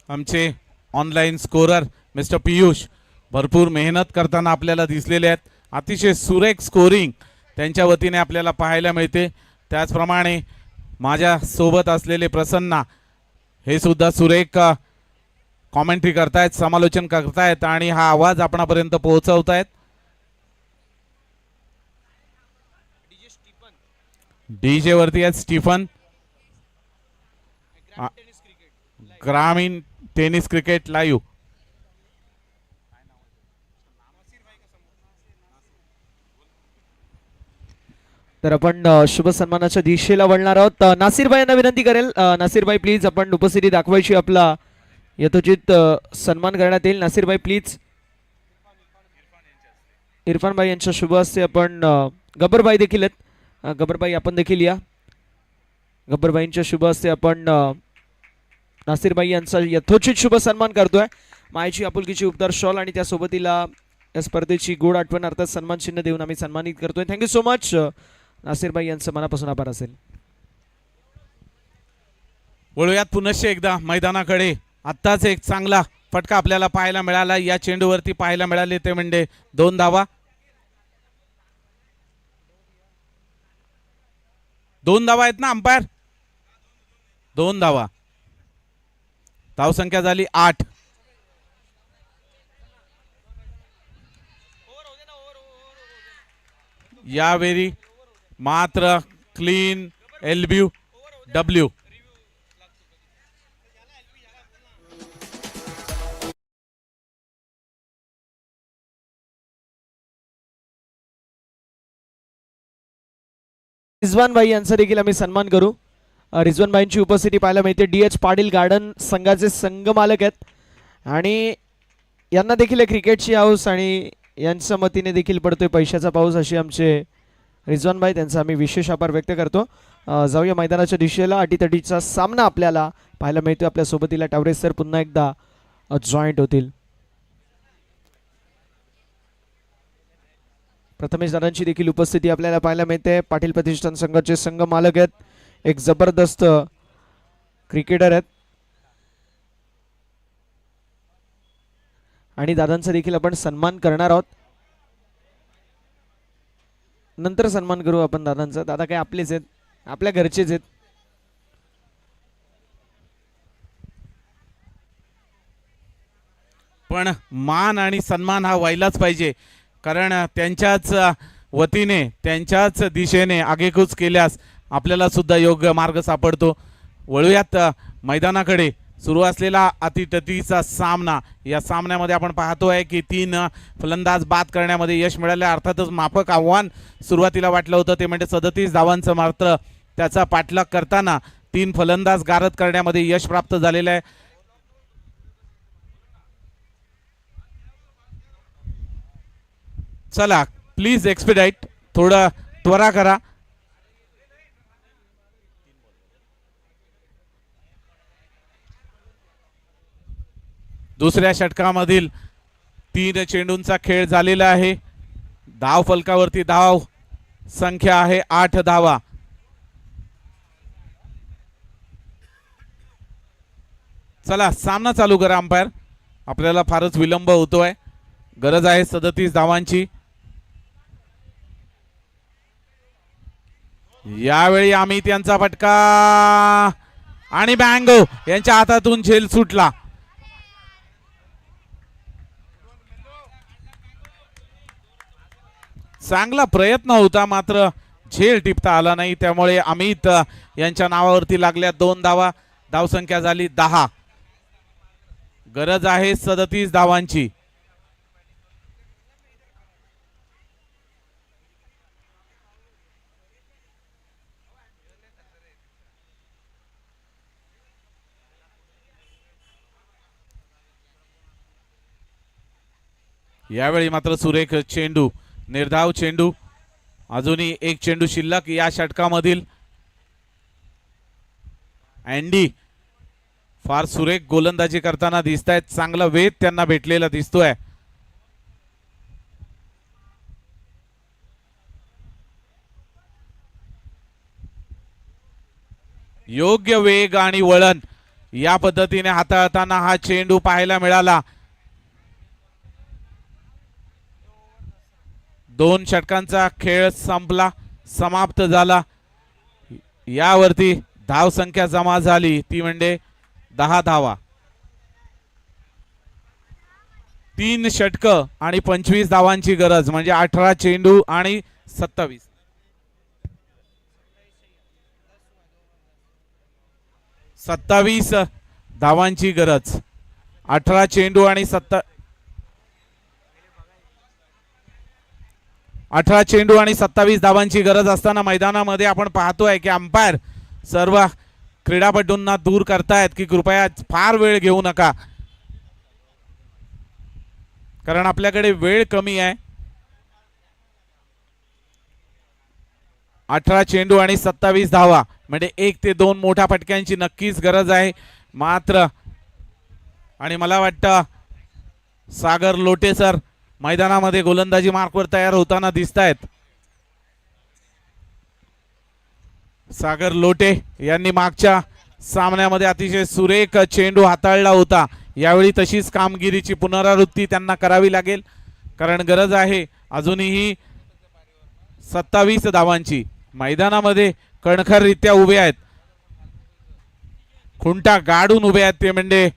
आमचे ऑनलाईन स्कोरर मिस्टर पियुष भरपूर मेहनत करताना आपल्याला दिसलेले आहेत. अतिशय सुरेख स्कोरिंग त्यांच्या वतीने आपल्याला पाहायला मिळते. त्याचप्रमाणे माझ्या सोबत असलेले प्रसन्ना हे सुद्धा सुरेख कॉमेंट्री करतायत, समालोचन करतायत आणि हा आवाज आपणापर्यंत पोहोचवतायत. डीजे वरती आहेत स्टीफन. ग्रामीण टेनिस क्रिकेट लाईव्ह. तर आपण शुभ सन्मानाच्या दिशेला वळणार आहोत. नासिर यांना विनंती करेल, नासिर भाई प्लीज आपण उपस्थिती दाखवायची, आपला यथोचित सन्मान करण्यात येईल. नासिर भाई प्लीज. इरफान भाई यांच्या शुभ हस्ते आपण गब्बर भाई देखील आहेत. गब्बर भाई आपण देखील या. गब्बर भाईंच्या शुभ हस्ते आपण नासिर भाई यांचा यथोचित शुभ सन्मान करतोय. मायेची आपुलकीची उपदार शॉल आणि त्या सोबतीला या स्पर्धेची गोड आठवण अर्थात सन्मान चिन्ह देऊन आम्ही सन्मानित करतोय. थँक्यू सो मच नासिर भाई यांचं मनापासून आभार असेल. वळूयात पुनश्च एकदा मैदानाकडे. आत्ताच एक चांगला फटका आपल्याला पाहायला मिळाला. या चेंडूवरती पाहायला मिळाले ते म्हणजे 2 धावा. 2 धावा आहेत ना अंपायर? 2 धावा. धावसंख्या झाली 8. यावेळी मात्र क्लीन एलब्यू डब्ल्यू. रिजवान भाई यांचा देखील आम्ही सन्मान करू. रिजवान भाईंची उपस्थिती पाहायला मिळते. DH पाटील गार्डन संघाचे संघ मालक आहेत आणि यांना देखील क्रिकेटची हाऊस आणि यांच्या मतीने देखील पडतोय पैशाचा पाऊस, अशी आमचे रिजवान भाई, त्यांचा आम्ही विशेष आभार व्यक्त करतो. जाऊया मैदानाच्या दिशेला. अटीतटीचा सामना आपल्याला पाहायला मिळतो. आपल्या सोबतीला टावरे सर पुन्हा एकदा जॉईंट होतील. प्रथमेश दादांची देखील उपस्थिती आपल्याला पाहायला मिळते. पाटील प्रतिष्ठान संघाचे संघ मालक आहेत. एक जबरदस्त क्रिकेटर आहेत आणि दादांचा देखील आपण सन्मान करणार आहोत. नंतर सन्मान करू आपण दादांचा. दादा काय आपलेच आहेत, आपल्या घरचेच आहेत. पण मान आणि सन्मान हा व्हायलाच पाहिजे, कारण त्यांच्याच वतीने त्यांच्याच दिशेने आगेकूच केल्यास आपल्याला सुद्धा योग्य मार्ग सापडतो. वळूयात मैदानाकडे. सुरू असलेला अतितटीचा सामना. या सामन्यामध्ये आपण पाहतोय की 3 फलंदाज बाद करण्यामध्ये यश मिळाले. अर्थातच माफक आव्हान सुरुवातीला वाटलं होतं ते म्हणजे 37 धावांचं, मात्र त्याचा पाठलाग करताना 3 फलंदाज गारद करण्यामध्ये यश प्राप्त झालेलं आहे. चला प्लीज एक्सपेडाइट, थोडं त्वरा करा. दुसऱ्या षटकामधील 3 चेंडूंचा खेळ झालेला आहे. धाव फलकावरती धाव संख्या आहे 8 धावा. चला सामना चालू करा अंपायर. आपल्याला फारच विलंब होतोय. गरज आहे 37 धावांची. यावेळी अमित यांचा फटका आणि बँगो यांच्या हातातून झेल सुटला. चांगला प्रयत्न होता, मात्र झेल टिपता आला नाही. त्यामुळे अमित यांच्या नावावरती लागल्या 2 धावा. धावसंख्या झाली 10. गरज आहे 37 धावांची. यावेळी मात्र सुरेख चेंडू, निर्धाव चेंडू, अजूनही एक चेंडू शिल्लक या षटकामधील. अँडी फार सुरेख गोलंदाजी करताना दिसत आहेत, चांगला वेध त्यांना भेटलेला दिसतोय. योग्य वेग आणि वळण या पद्धतीने हाताळताना हा चेंडू पाहायला मिळाला. 2 षटकांचा खेळ संपला, समाप्त झाला. यावरती धाव संख्या जमा झाली ती म्हणजे 10 धावा. 3 षटक आणि 25 धावांची गरज म्हणजे 18 चेंडू आणि 27 धावांची गरज. 18 चेंडू आणि 27 धावांची गरज असताना मैदानामध्ये आपण पाहतोय की अंपायर सर्व क्रीडापटूंना दूर करतायत की कृपया फार वेळ घेऊ नका, कारण आपल्याकडे वेळ कमी आहे. 18 चेंडू आणि 27 धावा म्हणजे 1 ते 2 मोठ्या फटक्यांची नक्कीच गरज आहे. मात्र आणि मला वाटतं सागर लोटे सर मैदानामध्ये गोलंदाजी मार्कवर तयार होताना दिसत आहेत. सागर लोटे यांनी मागच्या सामन्यामध्ये अतिशय सुरेख चेंडू हाताळला होता. यावेळी तशीच कामगिरीची पुनरावृत्ती त्यांना करावी लागेल, कारण गरज आहे अजूनही 27 धावांची. मैदानामध्ये कणखररित्या उभे आहेत, खुंटा गाडून उभे आहेत ते म्हणजे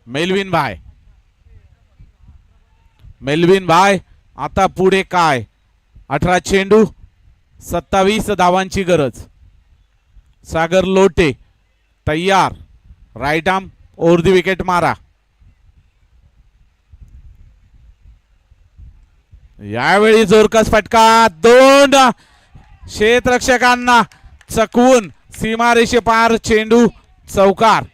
मेलविन भाई. मेलविन भाई आता पुढे काय? 18 चेंडू 27 धावांची गरज. सागर लोटे तयार, right arm over the wicket मारा. यावेळी जोरकस फटका, 2 क्षेत्ररक्षकांना चकवून सीमारेषे पार चेंडू चौकार.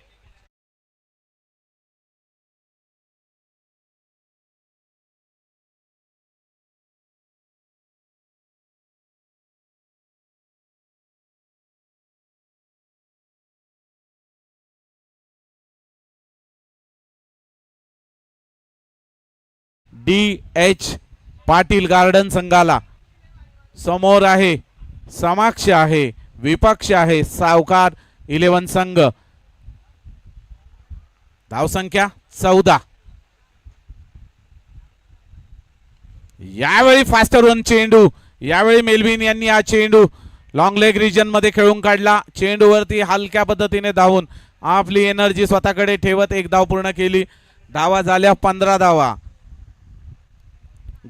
DH पाटील गार्डन संघाला समोर आहे, समक्ष आहे, विपक्ष आहे सावकार 11 संघ. धावसंख्या 14. यावेळी फास्टर वन चेंडू, यावेळी मेलविन यांनी हा चेंडू लॉंग लेग रिजन मध्ये खेळून काढला. चेंडूवरती हलक्या पद्धतीने धावून आपली एनर्जी स्वतःकडे ठेवत 1 धाव पूर्ण केली. धावा झाल्या 15 धावा.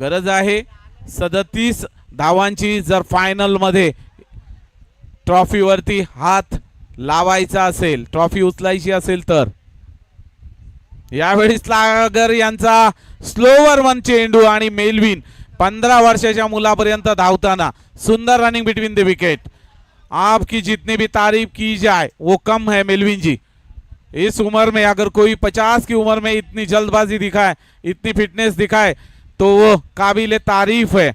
गरज आहे 37 धावांची जर फायनल मध्ये ट्रॉफीवरती हात लावायचा असेल, ट्रॉफी उचलायची असेल तर. यावेळी स्लागर यांचा स्लोवर वन चेंडू आणि मेलविन 15 वर्षाच्या मुलापर्यंत धावताना सुंदर रनिंग बिटवीन द विकेट. आपकी जितनी भी तारीफ की जाए वो कम है मेलविन जी. इस उम्र में अगर कोई 50 की उम्र में इतनी जल्दबाजी दिखाए, इतनी फिटनेस दिखाए तो वो काबिल तारीफ है.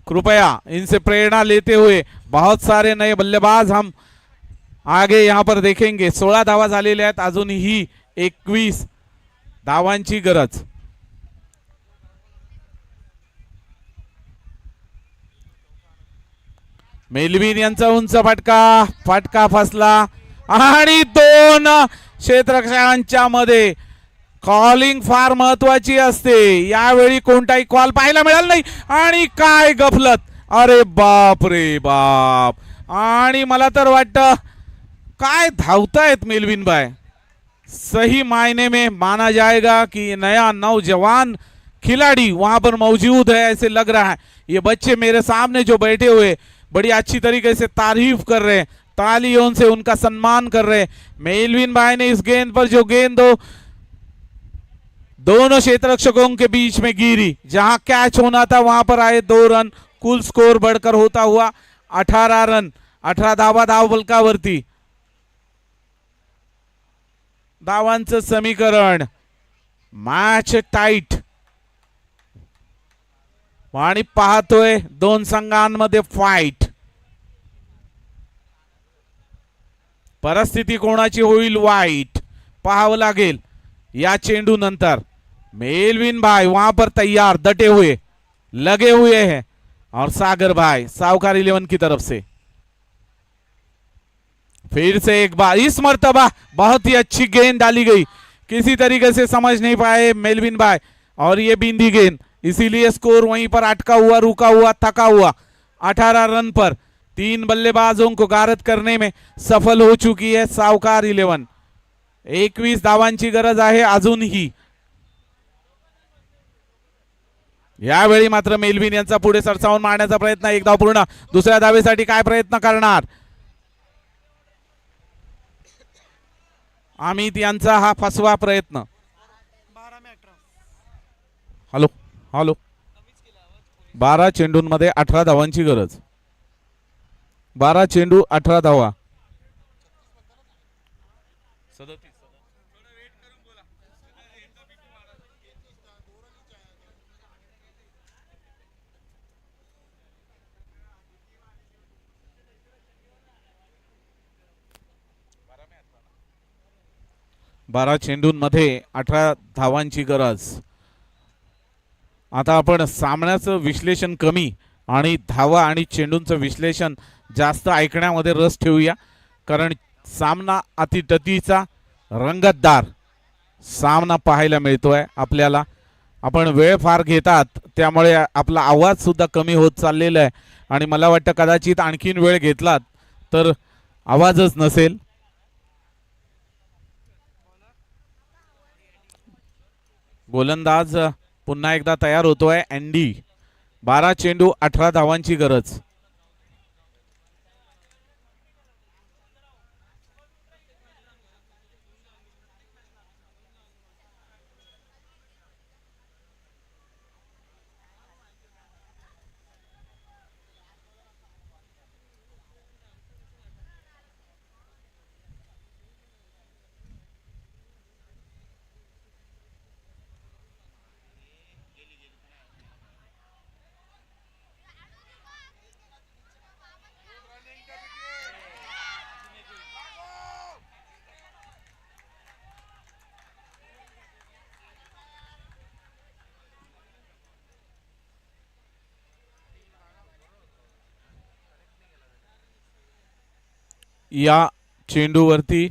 कृपया इनसे प्रेरणा लेते हुए बहुत सारे नए बल्लेबाज हम आगे यहाँ पर देखेंगे. 16 धावा झालेल्या आहेत, अजूनही 21 धावांची गरज. मेलविन यांचा उंच फटका फसला आणि 2 क्षेत्ररक्षकांच्या मध्ये कॉलिंग फार महत्वाची असते. यावेळी कोणताही कॉल पाहायला मिळाला नाही आणि काय गफलत, अरे बाप रे बाप. आणि मला तर वाटतं काय धावतायत मेलविन भाई. सही मायने में माना जाएगा कि नया नौजवान खिलाड़ी वहां पर मौजूद है, ऐसे लग रहा है. ये बच्चे मेरे सामने जो बैठे हुए बड़ी अच्छी तरीके से तारीफ कर रहे हैं, तालियों से उनका सम्मान कर रहे हैं. मेलविन भाई ने इस गेंद पर जो गेंद दोनों क्षेत्ररक्षकों के बीच में गिरी, जहां कैच होना था वहां पर आए 2 रन. कुल स्कोर बढ़कर होता हुआ 18 रन, 18 धावा धावफलकावरती. धावांचं समीकरण मॅच टाईट आणि पाहतोय दोन संघांमध्ये फाईट. परिस्थिती कोणाची होईल वाईट पाहावं लागेल या चेंडू नंतर. मेलविन भाई वहां पर तैयार डटे हुए लगे हुए हैं और सागर भाई साहूकार 11 की तरफ से फिर से एक बार इस मर्तबा बहुत ही अच्छी गेंद डाली गई, किसी तरीके से समझ नहीं पाए मेलविन भाई और ये बिंदी गेंद, इसीलिए स्कोर वहीं पर अटका हुआ रुका हुआ थका हुआ। 18 रन पर 3 बल्लेबाजों को गारद करने में सफल हो चुकी है सावकार 11। 21 धावांची गरज आहे अजूनही। यावेळी मात्र मेलविन यांचा पुढे सरसावून मारण्याचा प्रयत्न, एक धाव पूर्ण, दुसऱ्या धावेसाठी काय प्रयत्न करणार अमित यांचा हा फसवा प्रयत्न। हॅलो हॅलो 12 चेंडूंमध्ये 18 धावांची गरज, 12 चेंडू 18 धावा। 12 चेंडूंमध्ये 18 धावांची गरज। आता आपण सामन्याचं विश्लेषण कमी आणि धावा आणि चेंडूंचं विश्लेषण जास्त ऐकण्यामध्ये रस ठेवूया, कारण सामना अतिटतीचा रंगतदार सामना पाहायला मिळतोय आपल्याला। आपण वेळ फार घेतात त्यामुळे आपला आवाज सुद्धा कमी होत चाललेला आहे आणि मला वाटतं कदाचित आणखीन वेळ घेतलात तर आवाजच नसेल। गोलंदाज पुन्हा एकदा तयार होतोय अँडी। 12 चेंडू 18 धावांची गरज। या चेंडूवरती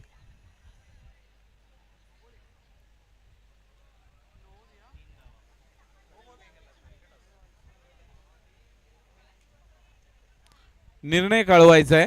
निर्णय कळवायचा आहे।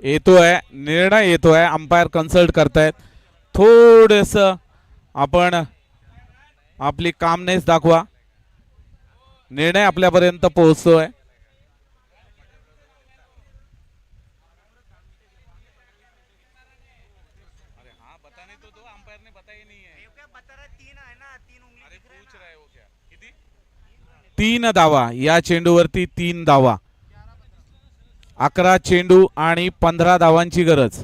येतोय निर्णय येतोय, अंपायर कन्सल्ट करतायत। थोडस आपण आपली कामनेस दाखवा, निर्णय आपल्यापर्यंत पोहोचतोय। तीन धावा या चेंडूवरती, 3 धावा। 11 चेंडू आणि 15 धावांची गरज।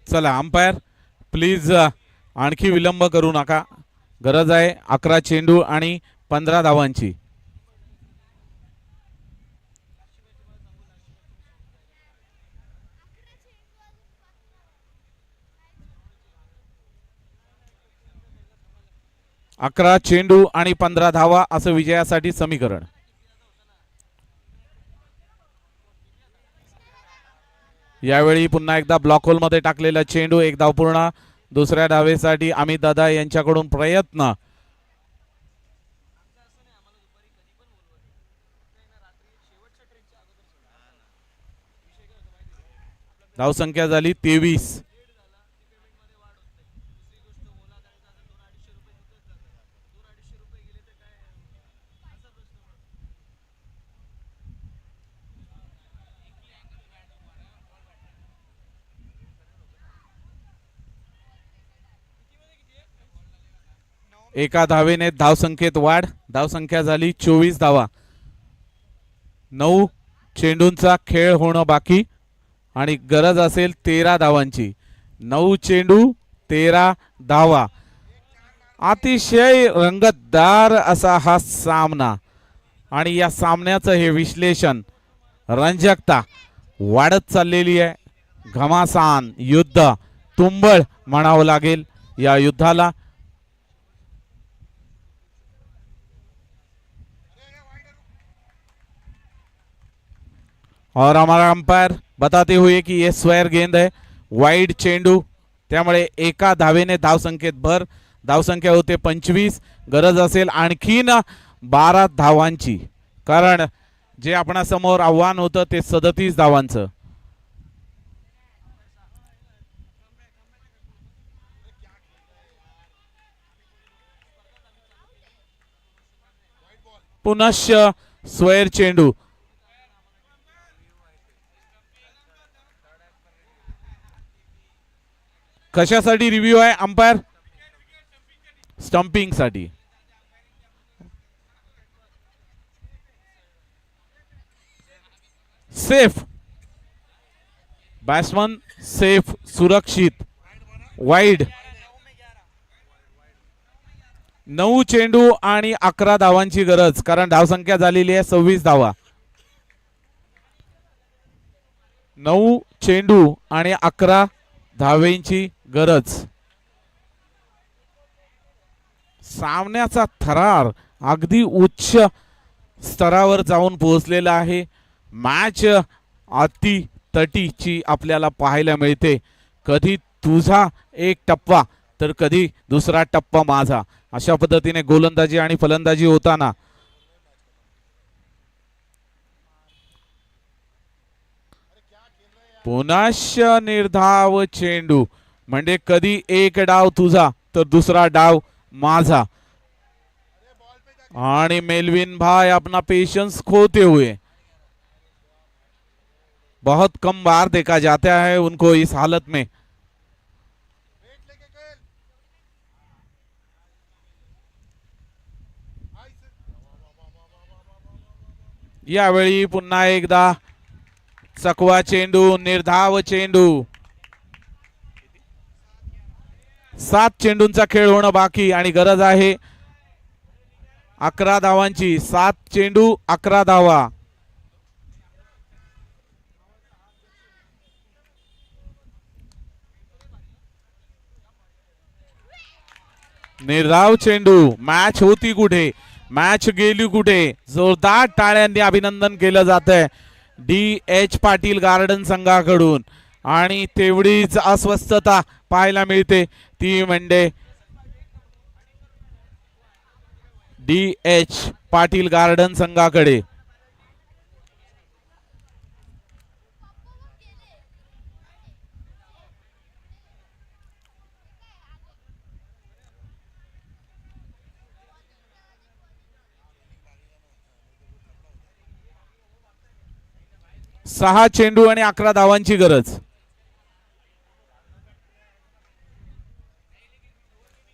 चला अंपायर प्लीज आणखी विलंब करू नका, गरज आहे 11 चेंडू आणि 15 धावांची। अकरा चेंडू आणि 15 धावा असं विजयासाठी समीकरण। यावेळी पुन्हा एकदा ब्लॉक होल मध्ये टाकलेला चेंडू, एक धाव पूर्ण. दुसऱ्या धावेसाठी अमित दादा यांच्याकडून प्रयत्न. धावसंख्या झाली 23. एका धावेने धावसंख्येत वाढ. धावसंख्या झाली 24 धावा. 9 चेंडूंचा खेळ होणं बाकी आणि गरज असेल 13 धावांची. 9 चेंडू 13 धावा. अतिशय रंगतदार असा हा सामना आणि या सामन्याचं हे विश्लेषण, रंजकता वाढत चाललेली आहे. घमासान युद्ध, तुंबळ म्हणावं लागेल या युद्धाला. और हमारा अंपायर बताते हुए कि ये स्क्वायर गेंद है, वाइड चेंडू, त्यामुळे एका धावेने धावसंख्येत भर. धावसंख्या होते 25. गरज असेल आणखीन 12 धावांची, कारण जे आपणासमोर आव्हान होतं ते 37 धावांचं. पुनश्च स्क्वेअर चेंडू. कशासाठी रिव्ह्यू आहे अंपायर? स्टंपिंग साठी. सेफ, बॅट्समन सेफ, सुरक्षित, वाईड. 9 चेंडू आणि 11 धावांची गरज, कारण धावसंख्या झालेली आहे 26 धावा. 9 चेंडू आणि 11 धावेंची गरज. सामन्याचा थरार अगदी उच्च स्तरावर जाऊन पोहोचलेला आहे. मॅच अति तटीची आपल्याला पाहायला मिळते. कधी तुझा एक टप्पा तर कधी दुसरा टप्पा माझा, अशा पद्धतीने गोलंदाजी आणि फलंदाजी होताना पुनश्च निर्धाव चेंडू, म्हणजे कधी एक डाव तुझा तर दुसरा डाव माझा. आणि मेलविन भाई अपना पेशेंस खोते हुए, बहुत कम बार देखा जाता है उनको इस हालत में. यावेळी पुन्हा एकदा चकवा चेंडू, निर्धाव चेंडू. 7 चेंडूंचा खेळ होणं बाकी आणि गरज आहे 11 धावांची. 7 चेंडू 11 धावा. निर्धाव चेंडू. मॅच होती कुठे, मॅच गेली कुठे? जोरदार टाळ्यांनी अभिनंदन केलं जात आहे DH पाटील गार्डन संघाकडून. आणि तेवढीच अस्वस्थता पाहायला मिळते, ती म्हणजे DH पाटील गार्डन संघाकडे. सहा चेंडू आणि 11 धावांची गरज.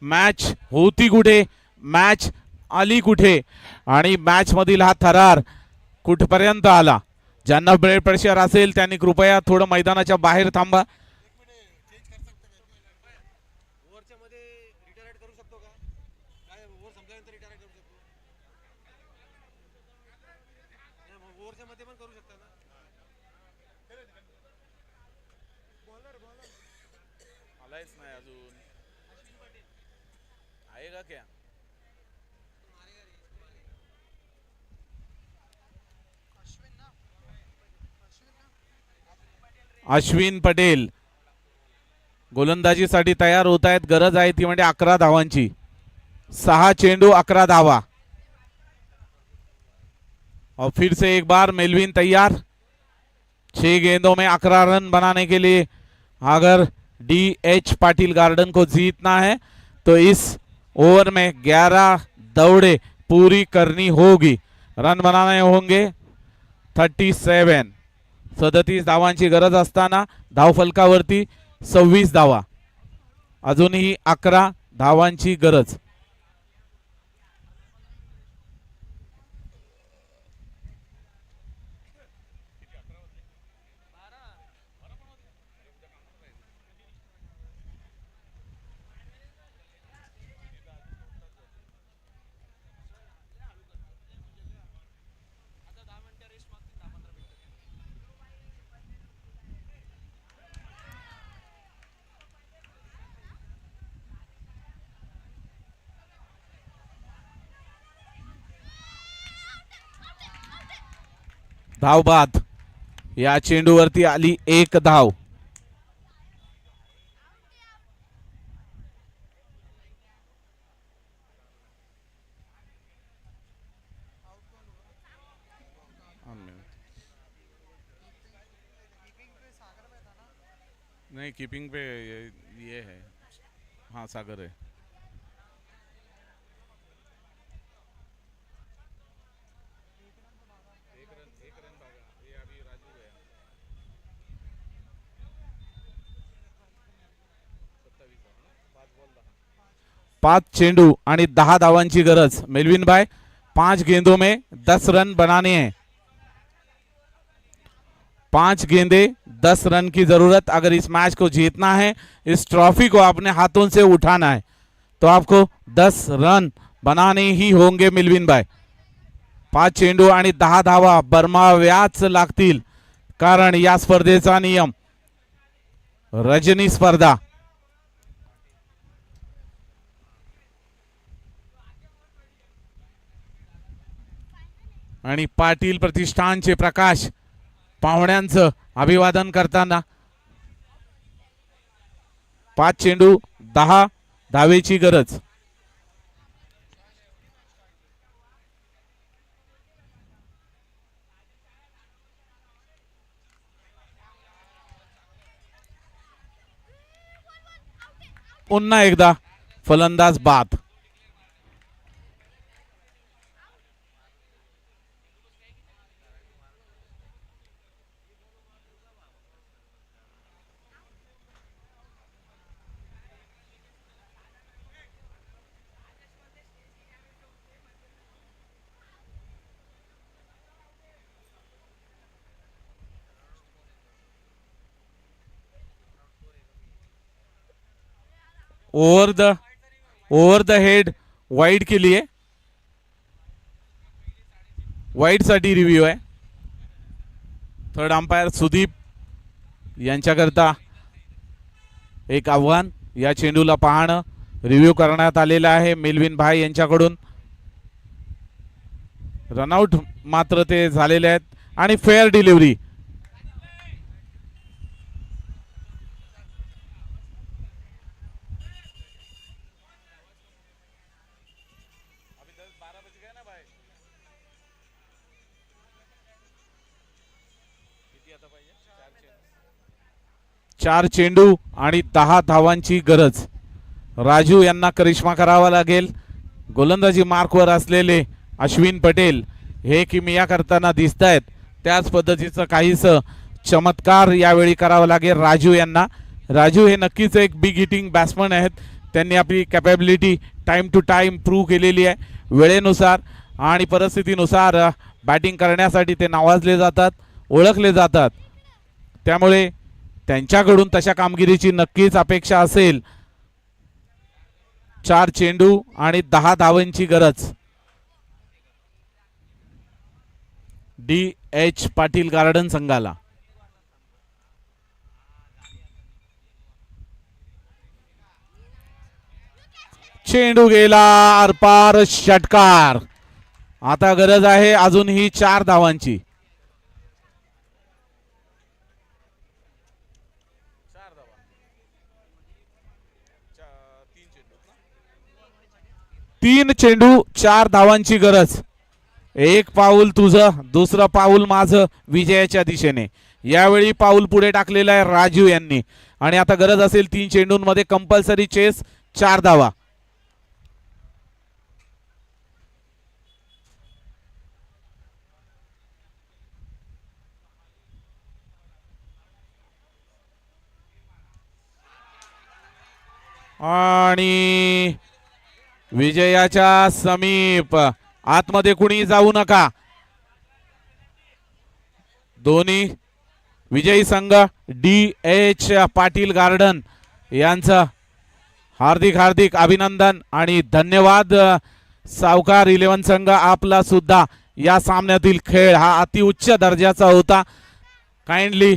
मॅच होती कुठे, मॅच आली कुठे आणि मॅच मधील हा थरार कुठपर्यंत आला? ज्यांना ब्लड प्रेशर असेल त्यांनी कृपया थोडं मैदानाच्या बाहेर थांबा. आएगा क्या? अश्विन पटेल गोलंदाजीसाठी तयार होत आहेत. गरज आहे ती म्हणजे 11 धावांची. 6 चेंडू 11 धावा. और फिर से एक बार मेलविन तैयार. 6 गेंदों में 11 रन बनाने के लिए अगर DH पाटिल गार्डन को जीतना है तो इस ओवर में 11 दौड़े पूरी करनी होगी. रन बनाने होंगे 37. 37 धावांची गरज असताना धावफलकावरती 26 धावा. अजूनही 11 धावांची गरज. धाव बाद. या चेंडूवरती आली 1 धाव. नहीं कीपिंग पे ये है. हाँ सागर है. पांच चेंडू आणि 10 धावांची गरज. मेलविन भाई 5 गेंदों में 10 रन बनाने हैं. 5 गेंदे 10 रन की जरूरत. अगर इस मैच को जीतना है, इस ट्रॉफी को अपने हाथों से उठाना है, तो आपको 10 रन बनाने ही होंगे मेलविन भाई. 5 चेंडू आणि 10 धावा बरमाव्याच लागतील, कारण या स्पर्धेचा नियम रजनी स्पर्धा. आणि पाटील प्रतिष्ठानचे प्रकाश पाहुण्यांचं अभिवादन करताना. 5 चेंडू 10 धावेची गरज. पुन्हा एकदा फलंदाज बाद. ओवर द हेड वाइड के लिए वाइड साठी रिव्ह्यू आहे. थर्ड अंपायर सुदीप यांच्याकरता एक आव्हान. या चेंडूला पाहणं रिव्ह्यू करण्यात आलेला आहे मेलविन भाई यांच्याकडून. रनआउट मात्र ते झालेले आहेत आणि फेअर डिलिव्हरी. चार चेंडू आणि 10 धावांची गरज. राजू यांना करिश्मा करावा लागेल. गोलंदाजी मार्कवर असलेले अश्विन पटेल हे किमिया करताना दिसत आहेत. त्याच पद्धतीचं काहीच चमत्कार यावेळी करावा लागेल राजू यांना. राजू हे नक्कीच एक बिग हिटिंग बॅट्समन आहेत. त्यांनी आपली capability time to time prove केलेली आहे. वेळेनुसार आणि परिस्थितीनुसार बॅटिंग करण्यासाठी ते नावाजले जातात, ओळखले जातात. त्यामुळे त्यांच्याकडून तशा कामगिरीची नक्कीच अपेक्षा असेल. 4 चेंडू आणि 10 धावांची गरज. DH पाटील गार्डन संघाला. चेंडू गेला आरपार, षटकार. आता गरज आहे अजूनही 4 धावांची. 3 चेंडू 4 धावांची गरज. एक पाऊल तुझं, दुसरं पाऊल माझं विजयाच्या दिशेने. यावेळी पाऊल पुढे टाकलेलं आहे राजू यांनी. आणि आता गरज असेल 3 चेंडूंमध्ये कंपल्सरी चेस 4 धावा. आणि विजयाच्या समीप. आतमध्ये कुणी जाऊ नका. दोन्ही विजयी संघ DH पाटील गार्डन यांचं हार्दिक हार्दिक अभिनंदन आणि धन्यवाद. सावकार 11 संघ आपला सुद्धा या सामन्यातील खेळ हा अतिउच्च दर्जाचा होता. काइंडली